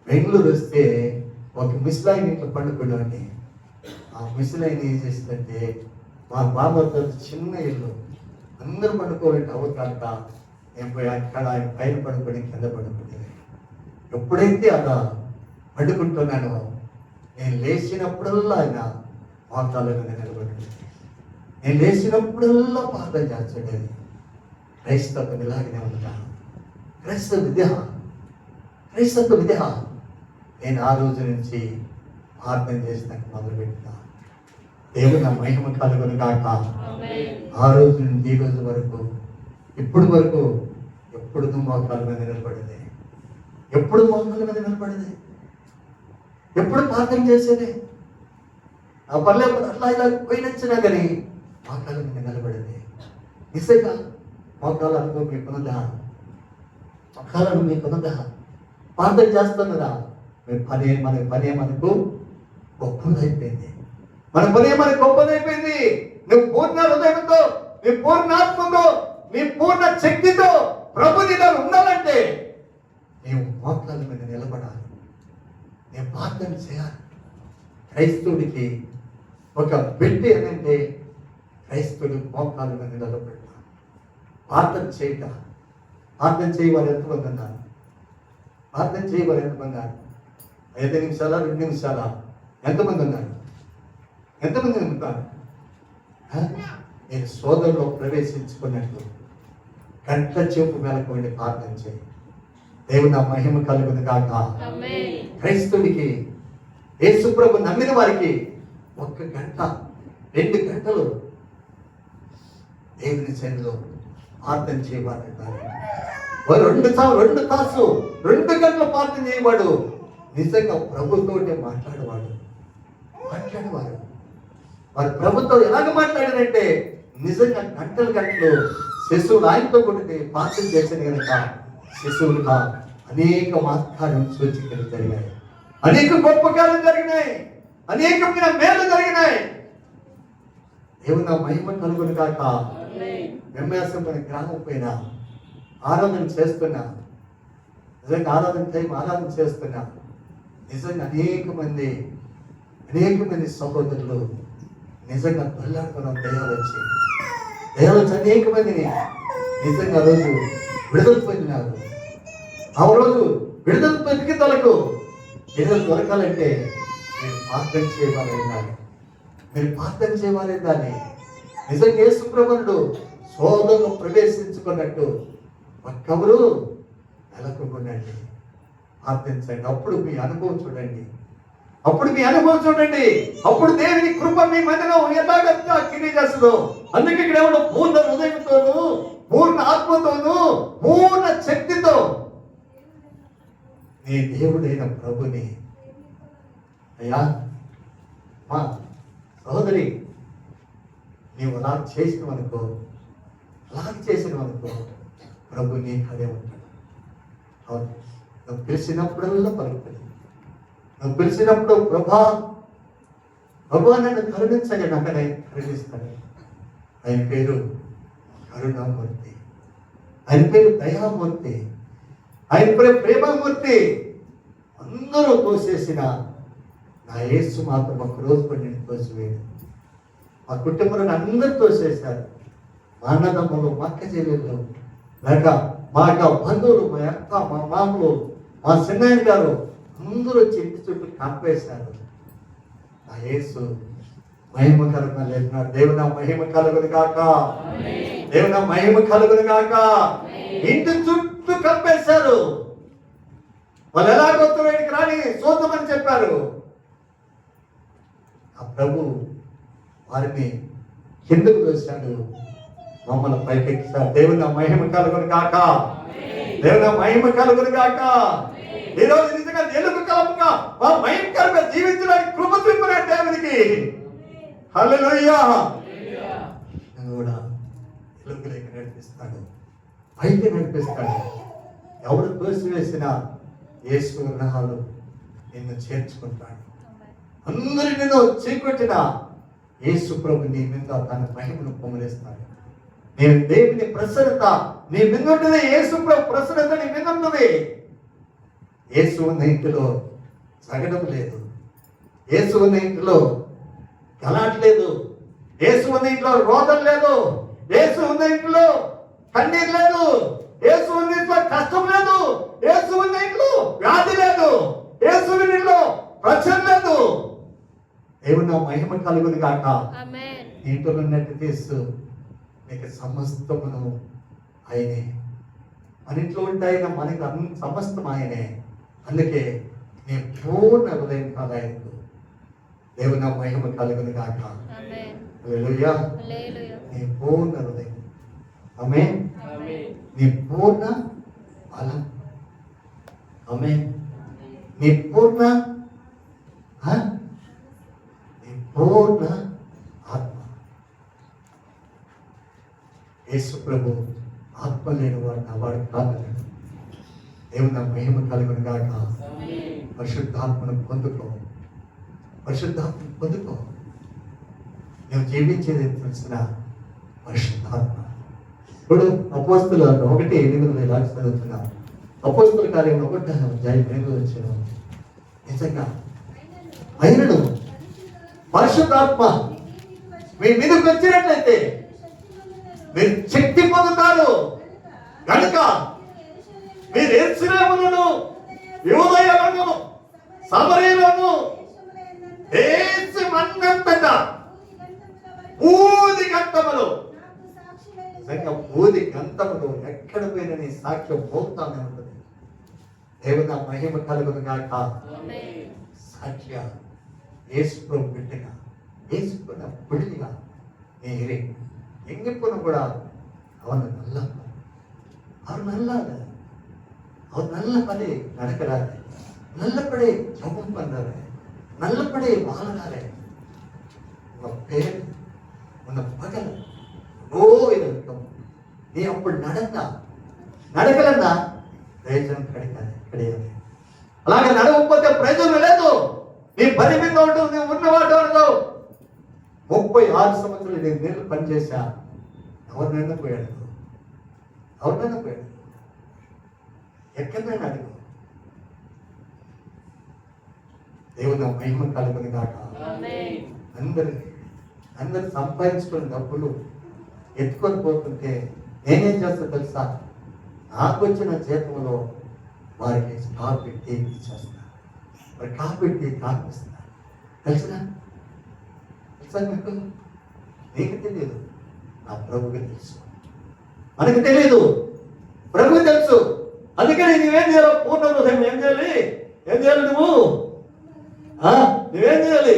బెంగళూరు వస్తే ఒక మిస్లైన్ ఇంట్లో పండుకున్నాండి. ఆ మిస్లైన్ ఏం చేసిందంటే మా బాబాతో చిన్న ఇల్లు, అందరూ పండుకోవాలంటే అవకాశ నేను పోయి అక్కడ ఆయన పైన పడుకొని కింద పడుకునేది. ఎప్పుడైతే అలా పండుకుంటున్నానో నేను లేచినప్పుడల్లా ఆయన మోకాళ్ళ మీద నిలబడి నేను లేచినప్పుడల్లా ప్రార్థన చేస్తాడేది. క్రైస్తవం ఇలాగనే ఉంటాను. క్రైస్తవ విద్య నేను ఆ రోజు నుంచి ప్రార్థన చేసినాక మొదలుపెట్టినా. దేవుని నా మహిమ కలుగును గాక. ఆ రోజు నుండి ఈ రోజు వరకు ఇప్పుడు ఎప్పుడు మోకాళ్ళ మీద నిలబడేది, ఎప్పుడు ప్రార్థన చేసేది. ఆ పల్లె అట్లా ఇలా పోయినచ్చినా కానీ మోకాళ్ళ మీద నిలబడేది. నిజంగా మోకాళ్ళ అనుభవం మీకున్నదా? ప్రార్థన చేస్తున్నదా? మన పనే మనకు గొప్పదైపోయింది. నువ్వు పూర్ణ హృదయంతో, నీ పూర్ణ ఆత్మతో, నీ పూర్ణ శక్తితో ప్రభు నీలో ఉండాలంటే నీవు మోకాళ్ళ మీద నిలబడాలి. నేను ప్రార్థన చేయాలి. క్రైస్తవుడికి ఒక బిడ్డ ఏంటంటే క్రైస్తవుడు మోకాళ్ళ మీద నిలబడ్డా ప్రార్థన చేయవారు ఎంతమంది అన్నారు? 5 నిమిషాలా 2 నిమిషాలా? ఎంతమంది ఉన్నారు? నేను సోదరులో ప్రవేశించుకున్నట్టు గంట చేపు మెలకొని ప్రార్థన చేయి. దేవుని నా మహిమ కలుగును గాక. క్రైస్తవుడికి యేసు ప్రభు నమ్మిన వారికి 1 గంట 2 గంటలు దేవుని సన్నిధిలో ప్రార్థన చేయబడ్డారు. 2 తాసు 2 గంటలు ప్రార్థన చేయవాడు నిజంగా ప్రభుతోనే మాట్లాడేవారు. వారు ప్రభుతో ఎలాగ మాట్లాడారంటే నిజంగా గంటలు శిశువులు ఆయనతో కొట్టి ప్రార్థన చేసిన కనుక శిశువులుగా అనేక మాత్కారం సూచికలు జరిగాయి, అనేక గొప్ప కార్యాలు జరిగినాయి, అనేకమైన మేలు జరిగినాయి. దేవుని మహిమ కలుగును గాక. వెంబయాసం మన గ్రామం పైన ఆరాధన చేస్తున్నా. నిజంగా ఆరాధన చేస్తున్నా. నిజంగా అనేక మంది సహోదరులు నిజంగా బల్లాడుకున్న దయాలు వచ్చి అనేక మందిని నిజంగా రోజు విడుదల పొందినారు. ఆ రోజు విడుదల పొందికి విడుదల దొరకాలంటే మీరు ప్రార్థన చేయవాలని నిజంగా యేసు ప్రభువును సోదరులు ప్రవేశించుకున్నట్టు ఒక్కరు నెలకొండండి, ప్రార్థించండి. అప్పుడు మీ అనుభవం చూడండి. అప్పుడు దేవుని కృప మీ మధ్యలో ఎలాగంతా కింది చేస్తుందో. అందుకే ఇక్కడ ఏమన్నా పూర్ణ హృదయంతోను, పూర్ణ ఆత్మతోను, పూర్ణ శక్తితో నీ దేవుడైన ప్రభుని అయ్యా మా సహోదరి నీవు అలా చేసినవనుకో ప్రభు నీ అదే ఉంటాడు. అవును, నువ్వు పిలిచినప్పుడల్లా పలుకుతుంది. నువ్వు పిలిచినప్పుడు ప్రభా నన్ను కరుణించగా నాకు ఆయన కరుణిస్తాడు. ఆయన పేరు కరుణామూర్తి, ఆయన పేరు దయామూర్తి, ఆయన పేరు ప్రేమమూర్తి. అందరూ తోసేసిన నా యేసు మాత్రం ఒక రోజు కూడా నేను తోసివేయను. మా కుటుంబంలో అందరూ తోసేశారు. మా అన్నదమ్ములు, మా అక్క చెల్లెళ్ళు లేక మా యొక్క బంధువులు, మా అక్క, మా మామలు, మా చిన్నాయన గారు అందరూ వచ్చి ఇంటి చుట్టూ కంపేశారు. ఆ యేసు మహిమ కలుగున దేవుని మహిమ కలుగును గాక, దేవుని మహిమ కలుగును గాక. ఇంటి చుట్టూ కంపేశారు. వాళ్ళు ఎలాగొత్తు వేడికి రాని చూద్దామని చెప్పారు. ఆ ప్రభు వారిని కిందకు వేశాడు, మమ్మల్ని పైకెక్కిస్తాడు. దేవుని మహిమ కలుగును గాక, దేవుని మహిమ కలుగును గాక. ఈరోజు నిజంగా ఎలుగు కలపగా మా భయంకరంగా జీవించడానికి కృప చూపిన దేవునికి హల్లెలూయా. కూడా ఎలుగులోకి నడిపిస్తాడు, పైకి నడిపిస్తాడు. ఎవరు తోసివేసినా యేసు గ్రహాలు నిన్ను చేర్చుకుంటాడు. అందరి నిన్ను చీకొట్టిన యేసు ప్రభు నీ మీద తన మహిమను పొంగిస్తాడు. నేను దేవుని ప్రసన్నత నీ మీద ఉంటుంది, యేసు ప్రభు ప్రసన్నత నీ మీద ఉంటుంది. యేసు ఉన్న ఇంటిలో జగడం లేదు, యేసు ఉన్న ఇంటిలో గలాట్లేదు, యేసు ఉన్న ఇంట్లో రోదం లేదు, యేసు ఉన్న ఇంట్లో కన్నీరు లేదు, యేసు ఉన్న ఇంట్లో కష్టం లేదు, యేసు ఉన్న ఇంట్లో వ్యాధి లేదు, యేసు ఉన్న ఇంట్లో ప్రచన లేదు. దేవుని మహిమ కలుగును గాక. ఇంట్లో ఉన్నట్టు తీస్తూ నీకు సమస్తమును ఆయనే. మన ఇంట్లో ఉంటాయిన మనకి సమస్తం ఆయనే. అందుకే నేను పూర్ణ హృదయం కాదు ఆయనకు. దేవుని మహిమ కలుగును గాక. హల్లెలూయా. నీ పూర్ణ హృదయం, ఆమేన్. నీ పూర్ణ బలం, ఆమేన్. నీ పూర్ణ పూర్ణ ఆత్మ. యేసు ప్రభు ఆత్మ లేని వాడు నా వాడు కాదన్నాడు. దేవుని మహిమ కలుగును గాక. పరిశుద్ధాత్మను పొందుకో, పరిశుద్ధాత్మను పొందుకో. నువ్వు జీవించేది తెలిసిన పరిశుద్ధాత్మ. ఇప్పుడు అపోస్తుల 1:8 ఇలా చదువుతున్నాం. అపోస్తుల కార్యం 1:8 వచ్చిన నిజంగా అయినను పరిశుద్ధాత్మ మీ మీదకి వచ్చినట్లయితే మీరు శక్తి పొందుతారు కనుక మీరు యెరూషలేమును, యూదయను, సమరయను, దేశమంతటా ఊది గంతములు, ఊది గంతములు ఎక్కడ పోయిన నీ సాక్ష్యం పోతానే ఉంటుంది. దేవుని మహిమ కలుగును గాక. సాక్ష్య యేసు ప్రభు బిడ్డగా, యేసు బిడ్డగా ನೀರೇ ಹೆಂಗಿಪ್ಪನು ಕೂಡ ಅವನು நல்ல அவர் நல்ல படி நடக்கிறாரு, நல்லபடி ஜபம் பண்றாரு, நல்லபடி வாழறாரு. உங்க பேர் உன்னை பகல் இருக்கும். நீ அப்படி நடக்கலன்னா ప్రయోజనం கிடையாது. అలాగే నడవకపోతే ప్రయోజనం లేదు. నీ పని మీద ఉంటుంది, ఉన్నవాడు ఉండదు. 36 సంవత్సరాలు నేను నీళ్ళు పనిచేశా. ఎవరినైనా పోయాడు, ఎక్కడైనా అడుగు. దేవుని మహిమ కలుగును గాక. అందరు సంపాదించుకున్న డబ్బులు ఎత్తుకొని పోతుంటే నేనేం చేస్తా తెలుసా? నాకు వచ్చిన జీతంలో వారికి స్టాక్ పెట్టి ఇచ్చేస్తా, వారి కాపు పెట్టి తాపిస్తా. తెలుసా మీకు? నీకు తెలియదు, నా ప్రభుకి తెలుసు. మనకు తెలియదు, ప్రభుకి తెలుసు. అందుకని నువ్వేం చేయాలి? పూర్ణ హృదయం ఏం చేయాలి నువ్వేం చేయాలి?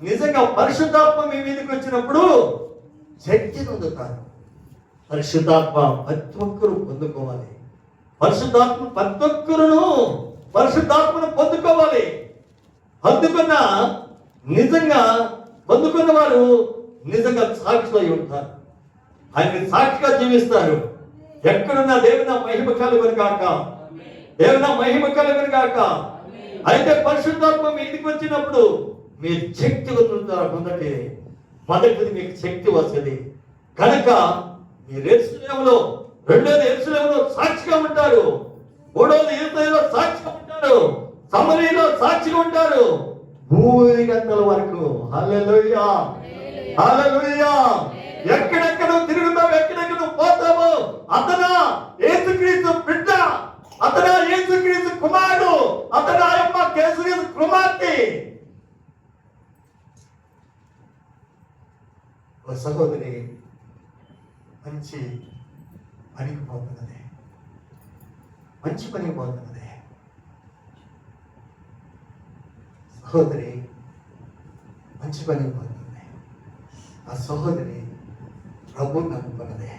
నిజంగా పరిశుద్ధాత్మ మీ మీదకి వచ్చినప్పుడు శక్తి పొందుతారు. పరిశుద్ధాత్మ ప్రతి ఒక్కరూ పొందుకోవాలి. పరిశుద్ధాత్మను పొందుకోవాలి. పొందుకున్న వారు నిజంగా సాక్షులై ఉంటారు. ఆయన సాక్షిగా జీవిస్తారు. ఎక్కడున్నా దేవుని మహిమ కలుగును గాక, దేవుని మహిమ కలుగును గాక. అయితే పరిశుద్ధాత్మ మీదికి వచ్చినప్పుడు మీరు శక్తి పొందండి. మొదటిది మీకు శక్తి వస్తుంది కనుక మీరు యెరూషలేములో, రెండోది యెరూషలేములో సాక్షిగా ఉంటారు, మూడోది యూదయలో సాక్షిగా ఉంటారు, సమరయలో సాక్షిగా ఉంటారు, భూమి గంటల వరకు. హల్లెలూయా, హల్లెలూయా. ఎక్కడెక్కడ తిరుగుతావు, ఎక్కడెక్కడ పోతావో అతను యేసుక్రీస్తు బిడ్డ, అతను యేసుక్రీస్తు కుమారుడు, అతను ఆ యొక్క యేసుక్రీస్తు కుమార్తె. ఓ సహోదరి మంచి పనికి పోతున్నది, మంచి పనికి పోతున్నది. సహోదరి మంచి పనికి పోతుంది. ఆ సహోదరి ప్రభువుని నమ్ముకున్నది,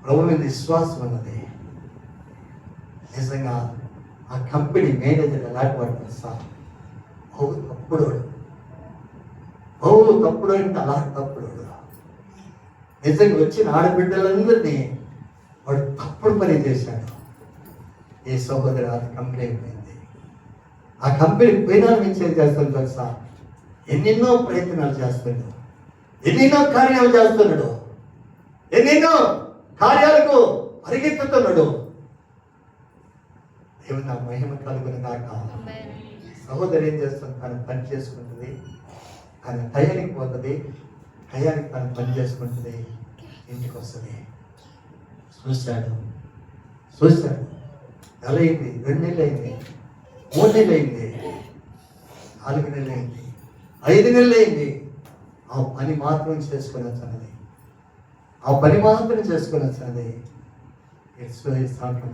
ప్రభు మీద విశ్వాసం ఉన్నది. నిజంగా ఆ కంపెనీ మేనేజర్ ఎలాంటి వాడు తెలుసా? తప్పుడోడు, తప్పుడు అంటే అలా తప్పుడు. నిజంగా వచ్చిన ఆడబిడ్డలందరినీ వాడు తప్పుడు పని చేశాడు. ఈ సహోదరు ఆ కంపెనీ పోయింది. ఆ కంపెనీ పోయినా నుంచి ఏం చేస్తాడు తెలుసా? ఎన్నెన్నో ప్రయత్నాలు చేస్తున్నాడు, ఎన్నెన్నో కార్యాలు చేస్తున్నాడు, ఎన్నెన్నో కార్యాలకు పరిగెత్తుతున్నాడు. దేవుని నా మహిమ కలుగును గాక. సహోదరి ఏం చేస్తుంది? తను పని చేసుకుంటుంది, తన టయానికి పోతుంది, టయానికి తను పని చేసుకుంటుంది, ఇంటికి వస్తుంది. చూశాడు నెల అయింది, 2 నెలలు అయింది, 3 నెలలు అయింది, 4 నెలలు అయింది, 5 నెలలు అయింది. ఆ పని మాత్రం చేసుకొని వచ్చినది, ఆ పని మాత్రం చేసుకొని వచ్చినది.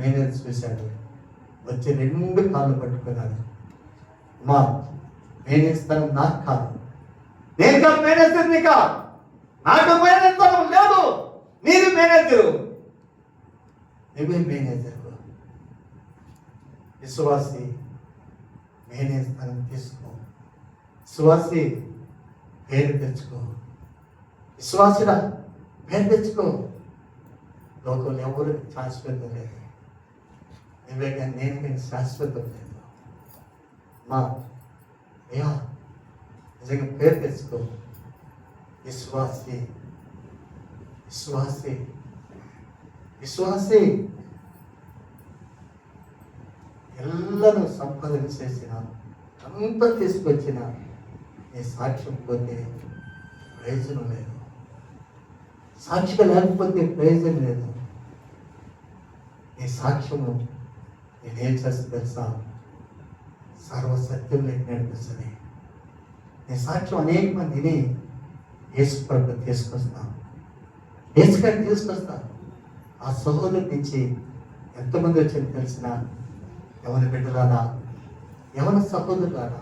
మేనేజర్ చూశాడు, వచ్చి 2 కాళ్ళు పట్టుకున్నాడు. మా మేనేజ్ నాకు కాదు, నేను కాదు మేనేజర్, నీకా నాకు మేనేజర్ లేదు, నీది మేనేజరు, నువ్వే మేనేజర్. విశ్వాసి మేనేజర్ తీసుకో, విశ్వాసి పేరు తెచ్చుకో, విశ్వాసుడా పేరు తెచ్చుకో. లోకంలో ఎవరు శాశ్వతం లేదు, నువ్వే కానీ నేను కానీ శాశ్వతం లేదు. మా అయ్యా నిజంగా పేరు తెచ్చుకో. విశ్వాసి విశ్వాసి విశ్వాసి ఎల్లను సంపాదన చేసిన, అంతా తీసుకొచ్చిన నీ సాక్ష్యం పోతే ప్రయోజనం లేదు, సాక్షిగా లేకపోతే ప్రయోజనం లేదు. నీ సాక్ష్యము నేనేం చేస్తా తెలుసా? సర్వసత్యంలోకి నడిపిస్తుంది. నీ సాక్ష్యం అనేక మందిని యేసు ప్రభు తీసుకొస్తా, యేసుగారిని తీసుకొస్తా. ఆ సహోదరు నుంచి ఎంతమంది వచ్చింది తెలిసిన? ఎవరి బిడ్డలారా, ఎవరి సహోదరులారా,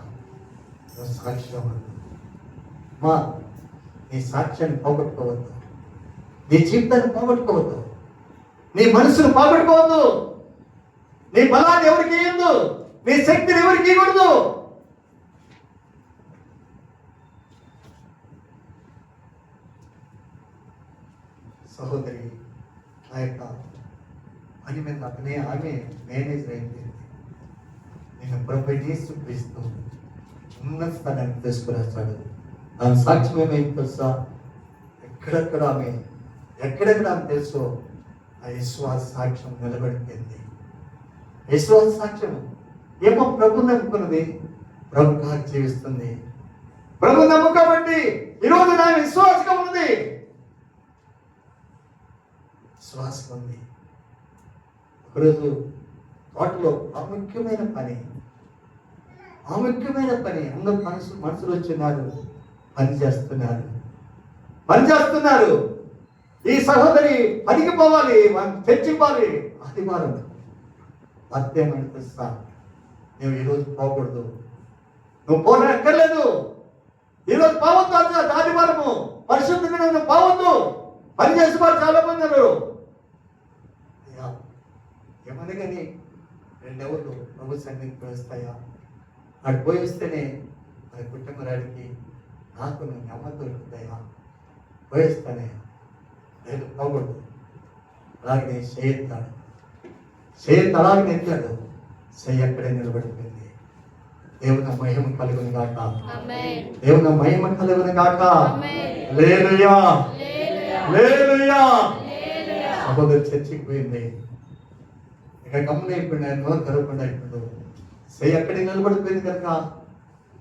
సాక్ష్యం మా నీ సాక్ష్యాన్ని పోగొట్టుకోవద్దు, నీ జీవితాన్ని పోగొట్టుకోవద్దు, నీ మనసును పోగొట్టుకోవద్దు, నీ బలాన్ని ఎవరికి ఇవ్వద్దు, నీ శక్తిని ఎవరికి ఇవ్వకూడదు. సహోదరి ఆ యొక్క పని మీద ఆమె మేనేజర్ అయిపోయింది. నేను ప్రభుయేసు క్రీస్తు ఉన్నత స్థానానికి తీసుకుని వచ్చాడు. దాని సాక్ష్యం ఏమైంది తెలుసా? ఎక్కడెక్కడ ఆమె తెలుసో ఆ విశ్వాస సాక్ష్యం నిలబడిపోయింది. విశ్వాస సాక్ష్యం ఏమో ప్రభు నమ్ముకున్నది, ప్రభుగా జీవిస్తుంది. ప్రభు నమ్మకం ఈరోజు నా విశ్వాసం ఉన్నది, విశ్వాసం ఉంది. ఒకరోజు తోటలో ప్రాముఖ్యమైన పని, అందరూ మనుషులు వచ్చినారు, పని చేస్తున్నారు. ఈ సహోదరి పనికి పోవాలి, చర్చిపోవాలి. ఆదివారం అత్యమని తెలుసా? నువ్వు ఈరోజు పోకూడదు, నువ్వు పోనక్కర్లేదు, ఈరోజు పోవద్దు. ఆదివారము పరిశుద్ధంగా నువ్వు పోవద్దు. పని చేసేవారు చాలా మంది ఉన్నారు. ఏమన్నా కానీ 2 అవర్లు ప్రభు సన్నిధికి పోయిస్తాయా? అటు పోయిస్తేనే మన కుటుంబానికి నాకు నెమ్మది దొరుకుతాయా? పోయిస్తానే లేదు, పోకూడదు. అలాగే చేయొద్దు అలాగే ఎత్తాడు, చెయ్యి అక్కడే నిలబడిపోయింది. దేవుని మహిమ కలుగును గాక, దేవుని మహిమ కలుగును గాక. హల్లెలూయా, హల్లెలూయా. సహోదరు చర్చికి పోయింది, ఇక గమ్మున అయిపోయినాడు, నోరు తెరవకుండా అయిపోయాడు. చెయ్యి అక్కడే నిలబడిపోయింది కనుక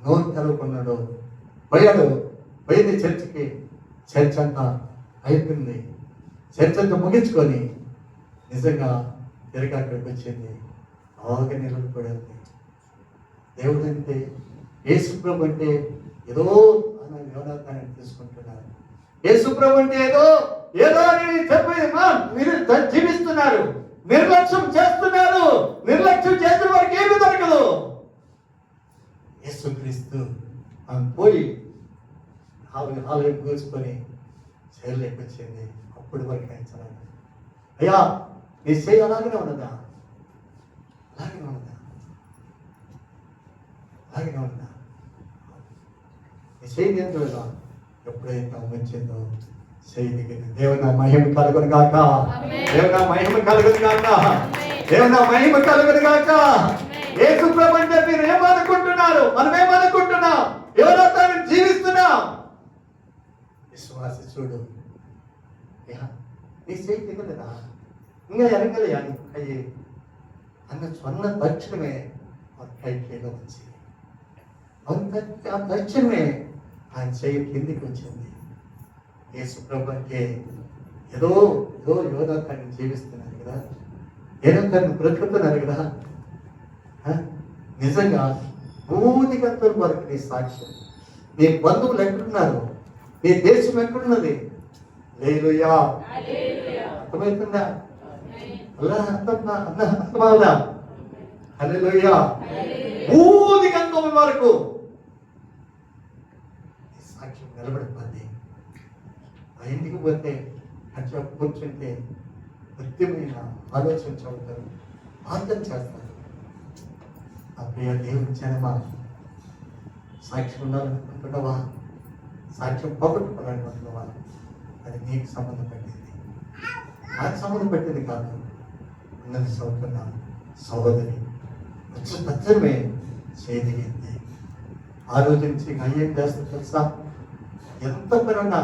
నోరు తెరవకున్నాడు. పోయింది చర్చికి. చర్చ్ అంతా అయిపోయింది. చర్చంతా ముగించుకొని నిజంగా తిరిగి అక్కడికి వచ్చింది. బాగా నిలబడింది. దేవుడు అంటే యేసుప్రభు అంటే ఏదో యోనాతాన్ని తీసుకుంటున్నారు. యేసుప్రభు అంటే ఏదో అని చెప్పి మీరు జీవిస్తున్నారు, నిర్లక్ష్యం చేస్తున్నారు. నిర్లక్ష్యం చేసిన వారికి ఏమి దొరకదు. యేసుక్రీస్తు పోయి ఆలయం కూర్చుకొని చేయలేక వచ్చింది. అప్పుడు వరకు ఆయన అయ్యా నీ చేయి అలాగనే ఉన్నదా, అలాగనే ఉన్నదా, అలాగనే ఉన్నదా, నీ చేయి దేంతో ఎప్పుడైతే వచ్చిందో చేయి దిగింది. దేవుని మహిమ కలుగును గాక, దేవుని మహిమ కలుగును గాక, దేవుని మహిమ కలుగును గాక. యేసు ప్రభు అంటే మీరు ఏమనుకుంటున్నారు? మనం ఏమనుకుంటున్నాం? ఎవరో జీవిస్తున్నాం. విశ్వాస చూడు, నీ చేయి దిగలేదా, ఇంకా ఎరగలేయా నీ కయ్యి అన్న స్వర్ణ తక్షణమే ఆ కైలో వచ్చి ఆ తక్షణమే ఆయన చేయి కిందికి వచ్చింది. యేసు ప్రభు అంటే ఏదో యోధాన్ని జీవిస్తున్నారు కదా, ఏదో తను బ్రతుకుతున్నారు కదా. నిజంగా భూమికంతల వరకు నీ సాక్ష్యం. నీ బంధువులు ఎక్కడున్నారు? నీ దేశం ఎక్కడున్నది? హల్లెలూయా. అర్థమవుతుందా? అర్థమవుదా? హల్లెలూయా. భూమికంతం వరకు సాక్ష్యం నిలబడిపోద్ది. ఆ ఇంటికి పోతే అట్లా కూర్చుంటే కృత్యమైన ఆలోచన చదువుతారు, ప్రార్థన చేస్తారు. ఆ ప్రియ దేవుని జనమా, సాక్ష్యం ఉండాలనుకుంటున్నావా? సాక్ష్యం పోగొట్టుకోవాలనుకుంటున్నావా? అది నీకు సంబంధపట్టింది, నాకు సంబంధపట్టింది కాదు. ఉన్నది చదువుతున్న సహోదరి వచ్చి తచ్చరమే చేయదిగింది. ఆ రోజు నుంచి అయ్యేం చేస్తుంది తెలుసా? ఎంత పనున్నా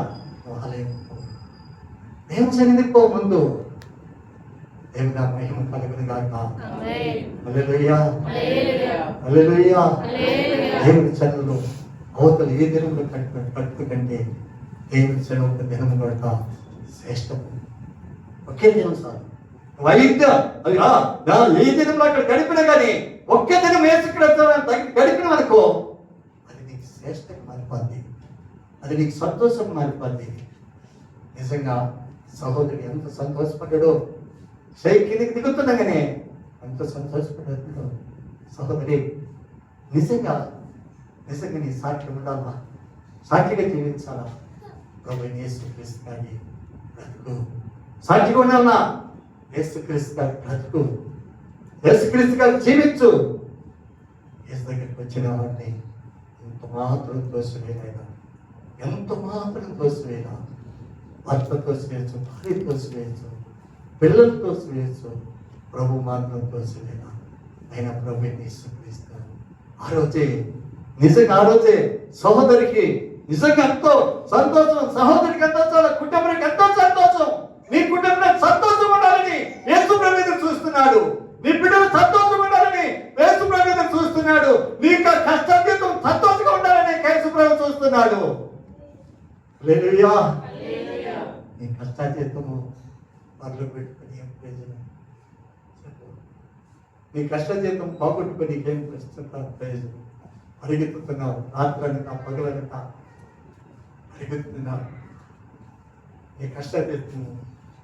ఆలయం మేము సన్నిధికి ముందు దేవుని మహిమ కలుగును గాక. హల్లెలూయా, హల్లెలూయా. దేవుని చదువులు అవతలు ఏ దినములు కట్టు కంటే దేవుని చదువు దినము కడతా శ్రేష్టం. ఒకే దినం సార్ వైద్య ఏ దినంలో అక్కడ గడిపినా కానీ ఒకే దినం గడిపిన అనుకో, అది నీకు శ్రేష్టం మారిపోద్ది, అది నీకు సంతోషం మారిపోద్ది. నిజంగా సహోదరి ఎంత సంతోషపడ్డాడో, కిందికి దిగుతున్నాగానే ఎంత సంతోషపడ్డాడు సహోదరి. నిజంగా నీ సాక్ష్యం ఉండాలా, సాక్షిగా జీవించాలా. ప్రభు యేసుక్రీస్తు గారి బ్రతుకు సాక్షిగా ఉండాలా. యేసుక్రీస్తు గారి బ్రతుకు, యేసుక్రీస్తు గారు జీవించు. యేసు దగ్గరికి వచ్చిన వాడిని ఎంత మాత్రం తోసివేయలేదా, ఎంత మాత్రం తోసివేయదా. భర్త తోసివేయచ్చు, భార్య తోసివేయచ్చు, పిల్లలు తోసివేయచ్చు, ప్రభు మాత్రం తోసివేయదా. అయినా ప్రభు యేసుక్రీస్తు ఆ రోజే నిజంగా సహోదరికి నిజంగా ఎంతో సంతోషం, సహోదరికి ఎంతో కుటుంబానికి ఎంతో సంతోషం. నీ కుటుంబంలో సంతోషం ఉండాలని యేసు ప్రభు ఎదురు చూస్తున్నాడు. నీ బిడ్డలు సంతోషం ఉండాలని యేసు ప్రభు ఎదురు చూస్తున్నాడు. నీ కష్టాతీతం సంతోషంగా ఉండాలని యేసు ప్రభు చూస్తున్నాడు. హల్లెలూయా. నీ కష్టాతీతము పనులు పెట్టుకుని ఏం ప్రయోజనం చెప్పు. నీ కష్టజీతం పోగొట్టుకుని ఏం ప్రయోజనం? పరిగెత్తుతున్నావు, రాత్రనక పగలనక పరిగెత్తుతున్నావు. నీ కష్టజీతం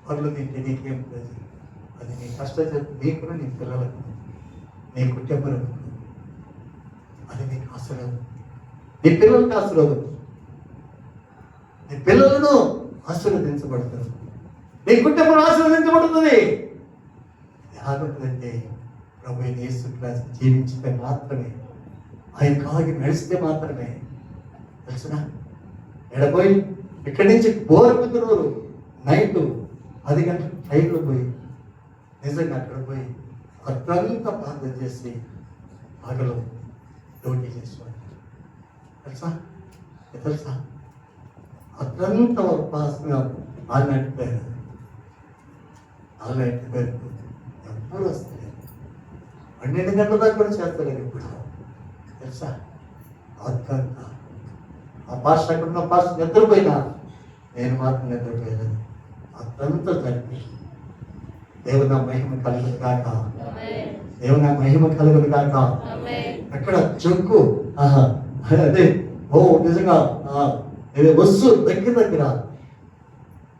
పనులు తింటే నీకేం ప్రయోజనం? అది నీ కష్టజీతం నీకు, నీ పిల్లలకు, నీ కుటుంబాలకు, అది నీకు ఆశీర్వాదం. నీ పిల్లలకు ఆశీర్వాదం. నీ పిల్లలను ఆశీర్వదించబడతారు, నీ కుటుంబం ఆశీర్వదించబడుతుంది. ఎలాగుంటుందంటే ప్రభు యేసుక్రీస్తు జీవించితే మాత్రమే, ఆయన కాగి నడిస్తే మాత్రమే. తెలుసునా? ఎడపోయి ఇక్కడి నుంచి బోరపుతురు నైట్ 10 గంటలకు ట్రైన్లో పోయి నిజంగా అక్కడ పోయి అత్యంత ప్రార్థన చేసి పగలు డ్యూటీ చేసేవాడు. తెలుసా అత్యంత ఉపాసన ఆల్నైట్ పేరు ఎప్పుడు వస్తుంది. 12 గంటల దాకా కూడా చేస్తలేదు ఇప్పుడు. తెలుసా? అత్యంత ఆ పాస్టర్ అక్కడ ఉన్న పాస్టర్ నిద్రపోయినా నేను మాత్రం నిద్రపోయలేదు. అదంతా జరిపి దేవుని మహిమ కలుగును గాక. దేవుని మహిమ కలుగును గాక. అక్కడ చెక్కు అదే నిజంగా వస్తు దగ్గర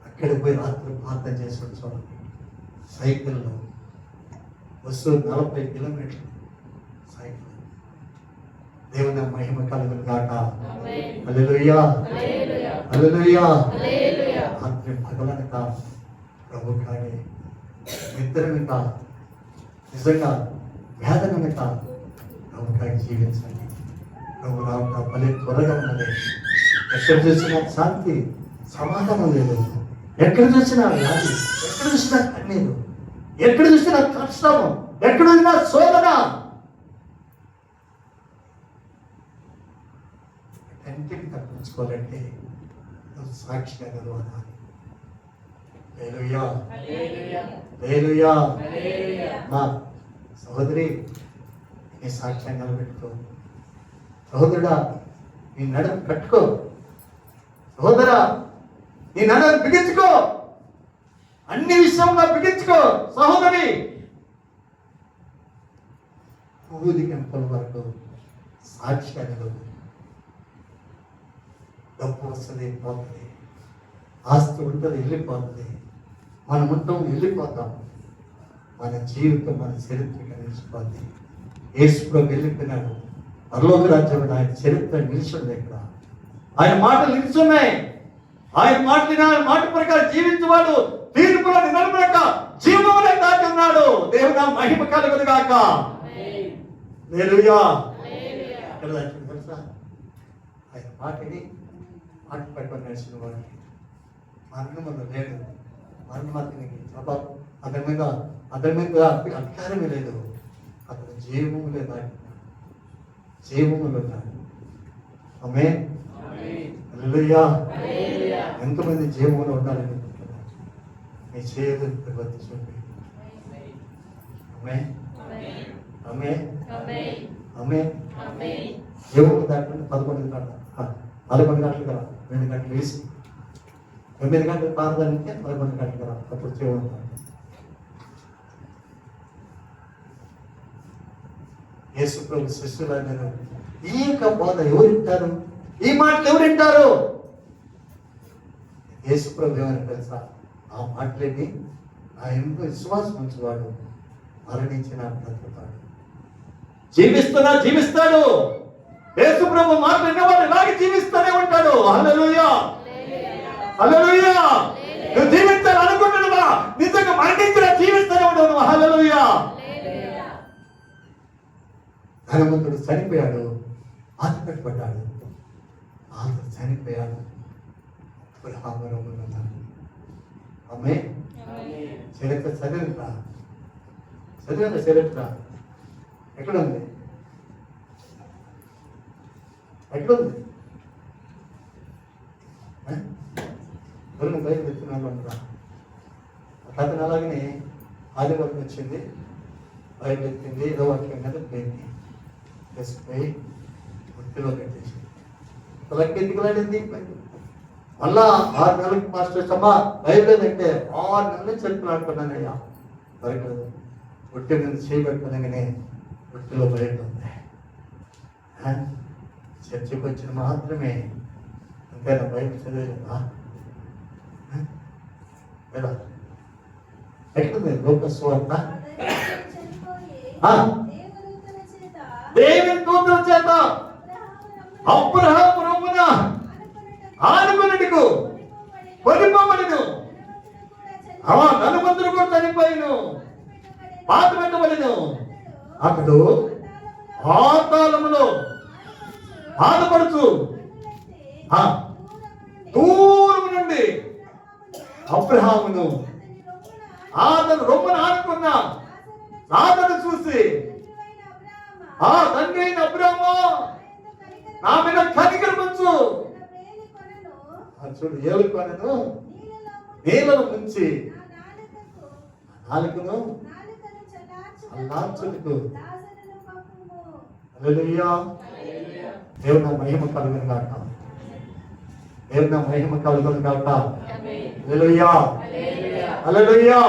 అక్కడికి పోయి రాత్రి ప్రార్థన చేసాడు. చూడండి, సైకిల్లో వస్తు 40 కిలోమీటర్లు సైకిల్. దేవుని మహిమ కలుగును గాక. హల్లెలూయా, హల్లెలూయా. రాత్రి పగలనక ప్రభు కానీ నిద్రనక నిజంగా వేదనక ప్రభు కానీ జీవించండి. ప్రభు రాక భలే త్వరగా ఉన్నది. ఎక్కడ చూసినా శాంతి సమాధానం లేదు. ఎక్కడ చూసినా వ్యాధి, ఎక్కడ చూసినా కన్నీరు, ఎక్కడ చూసినా కష్టము, ఎక్కడ చూసినా శోధన. కంటిని తప్పించుకోవాలంటే సాక్షిగా నిలవాలి. హల్లెలూయా, హల్లెలూయా. మా సహోదరి నీ సాక్ష్యం నిలబెట్టుకో. సహోదరుడా నీ నడక కట్టుకో. సహోదరా నీ నడక బిగించుకో. అన్ని విషయంలో బిగించుకో. సహోదరి ఊది గంటల వరకు సాక్షిగా నిలబడు. డబ్బు వస్తుంది, పోతుంది. ఆస్తి ఉంటుంది, వెళ్ళిపోతుంది. మనం ఉంటాం, వెళ్ళిపోతాం. మన జీవితం, మన చరిత్ర నిలిచిపోతుంది. యేసుప్రభు వెళ్ళిపోయినాడు పరలోక రాజ్యంలో. ఆయన చరిత్ర నిలిచింది. ఇక్కడ ఆయన మాటలు నిలుచున్నాయి. ఆయన మాట ప్రకారం జీవించేవాడు తీర్పులో నిలబడక జీవములో దాటి ఉన్నాడు. దేవుని మహిమ కలుగును గాక. హల్లెలూయా. తెలుసా ఆయన మాటని మాట పట్టుకొని నడిచిన వాడికి మరణములు లేదు. మరణమాతనికి ప్రభావం అతని మీద అధికారమే లేదు. అతను జీవములే దాటినాడు, జీవములు ఉన్నాడు. ఆమేన్, హల్లెలూయా. ఎంతమంది జీవములు ఉండాలని అనుకుంటున్నారు? మీ చేయదు ప్రవర్తి చూపి. ఆమేన్, ఆమేన్, ఆమేన్. జీవములు దాటండి. 11 గంటలు 2 గంటలు వేసి 9 గంటలు పారదానికి 11 గంటలు కదా. అప్పుడు జీవనం యేసు ప్రభు శిష్యులు అన్నారు, ఈ యొక్క బోధ ఎవరు వింటారు? ఈ మాటలు ఎవరు వింటారు? యేసు ప్రభు ఏమని తెలుసా? ఆ మాటలేని ఆ ఎంతో విశ్వాసం ఉంచేవాడు మరణించిన బ్రతుకుతాడు, జీవిస్తాడు. యేసు ప్రభు మాటలు విన్నవాడు ఇలాగే జీవిస్తూనే ఉంటాడు. హల్లెలూయా, హల్లెలూయా. నువ్వు జీవించాలి అనుకుంటున్నావా? నిజంగా మరణించిన జీవిస్తూనే ఉంటావు. హల్లెలూయా. ధనవంతుడు చనిపోయాడు, ఆత్మపడ్డాడు. చనిపోయాడు. ఆమె చరిత్ర చదివిందా? చరిత్ర ఎక్కడుంది? బయట ఎత్తున్నాను అంటారా? అతను అలాగనే ఆదివారం వచ్చింది, బయట ఎత్తింది, ఏదో వాక్యం మీద పోయింది, పోయి ఒట్టిలో పెట్టేసి ఎత్తుకులాడింది. మళ్ళా 6 నెలలకు మాస్టర్ అమ్మా బయలుదేరి అంటే 6 నెలల నుంచి చెప్పుకున్నాడుకున్నానయ్యా. బయటలేదు. ఒట్టి మీద చేయబెట్టుకునగానే ఒట్టిలో బయట ఉంది. చర్చకు వచ్చిన మాత్రమే అంతేనా? బయట చదివేదా? ఎట్లుంది లోక స్వార్థ? దేవుని దూతల చేత అబ్రహాము రొమ్మున ఆనుకొనుటకు కొనిపోబడెను. ధనవంతుడు కూడా చనిపోయిను, పాత పెట్టబడెను. అతడు పాతాళములో బాధపడుచు దూరం నుండి అబ్రహామును అతను రొమ్మున ఆనుకున్న అతను చూసి, ఆ తండ్రి అయిన అబ్రహాము నా మీద కనికరముంచు. చూడు, ఏలుకొనను నీళ్ళను ముంచి నాలుకను అల్లార్చుటకు. హల్లెలూయా. దేవుని మహిమ కలుగును గాక. దేవుని మహిమ కలుగును గాక. హల్లెలూయా హల్లెలూయా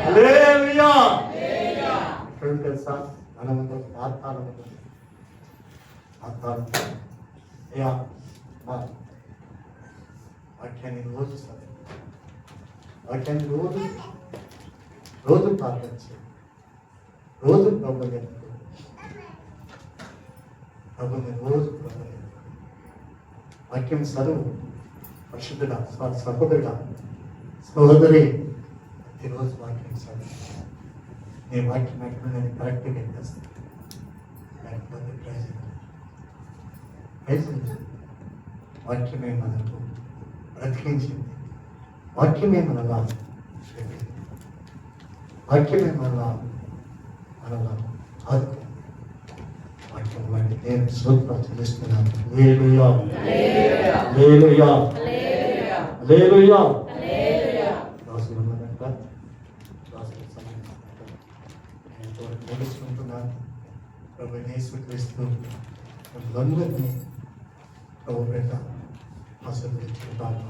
హల్లెలూయా. ఎక్కడ తెలుసా? మనము ఆత్మాలను అయ్యా మా వాక్యాన్ని రోజు చదువు, వాక్యాన్ని రోజు ప్రార్థన చేయి, రోజు ప్రభుని రోజు ప్రభుని వాక్యం చదువు. పరిశుద్ధుడా సహోదరుడా సహోదరి ప్రతిరోజు వాక్యం చదువు. నీ వాక్యం ఎక్కడ నేను కరెక్ట్గా చేస్తాను. లేకపోతే ప్రయోజనం వాక్యమే మనకు బ్రతికించింది, వాక్యమే మనలా చెప్పింది, వాక్యమే మనలా ఆదుకుంది. వాక్యం వంటి నేను స్తోత్రం చెల్లిస్తున్నాను. హల్లెలూయా హల్లెలూయా హల్లెలూయా. రాసులు ఉన్నదంట, రాసుల సమయం ముగించుకుంటున్నాను. ప్రభు యేసుక్రీస్తు అందరినీ ప్రభు పేట ఆశీర్వదించుకుంటాను.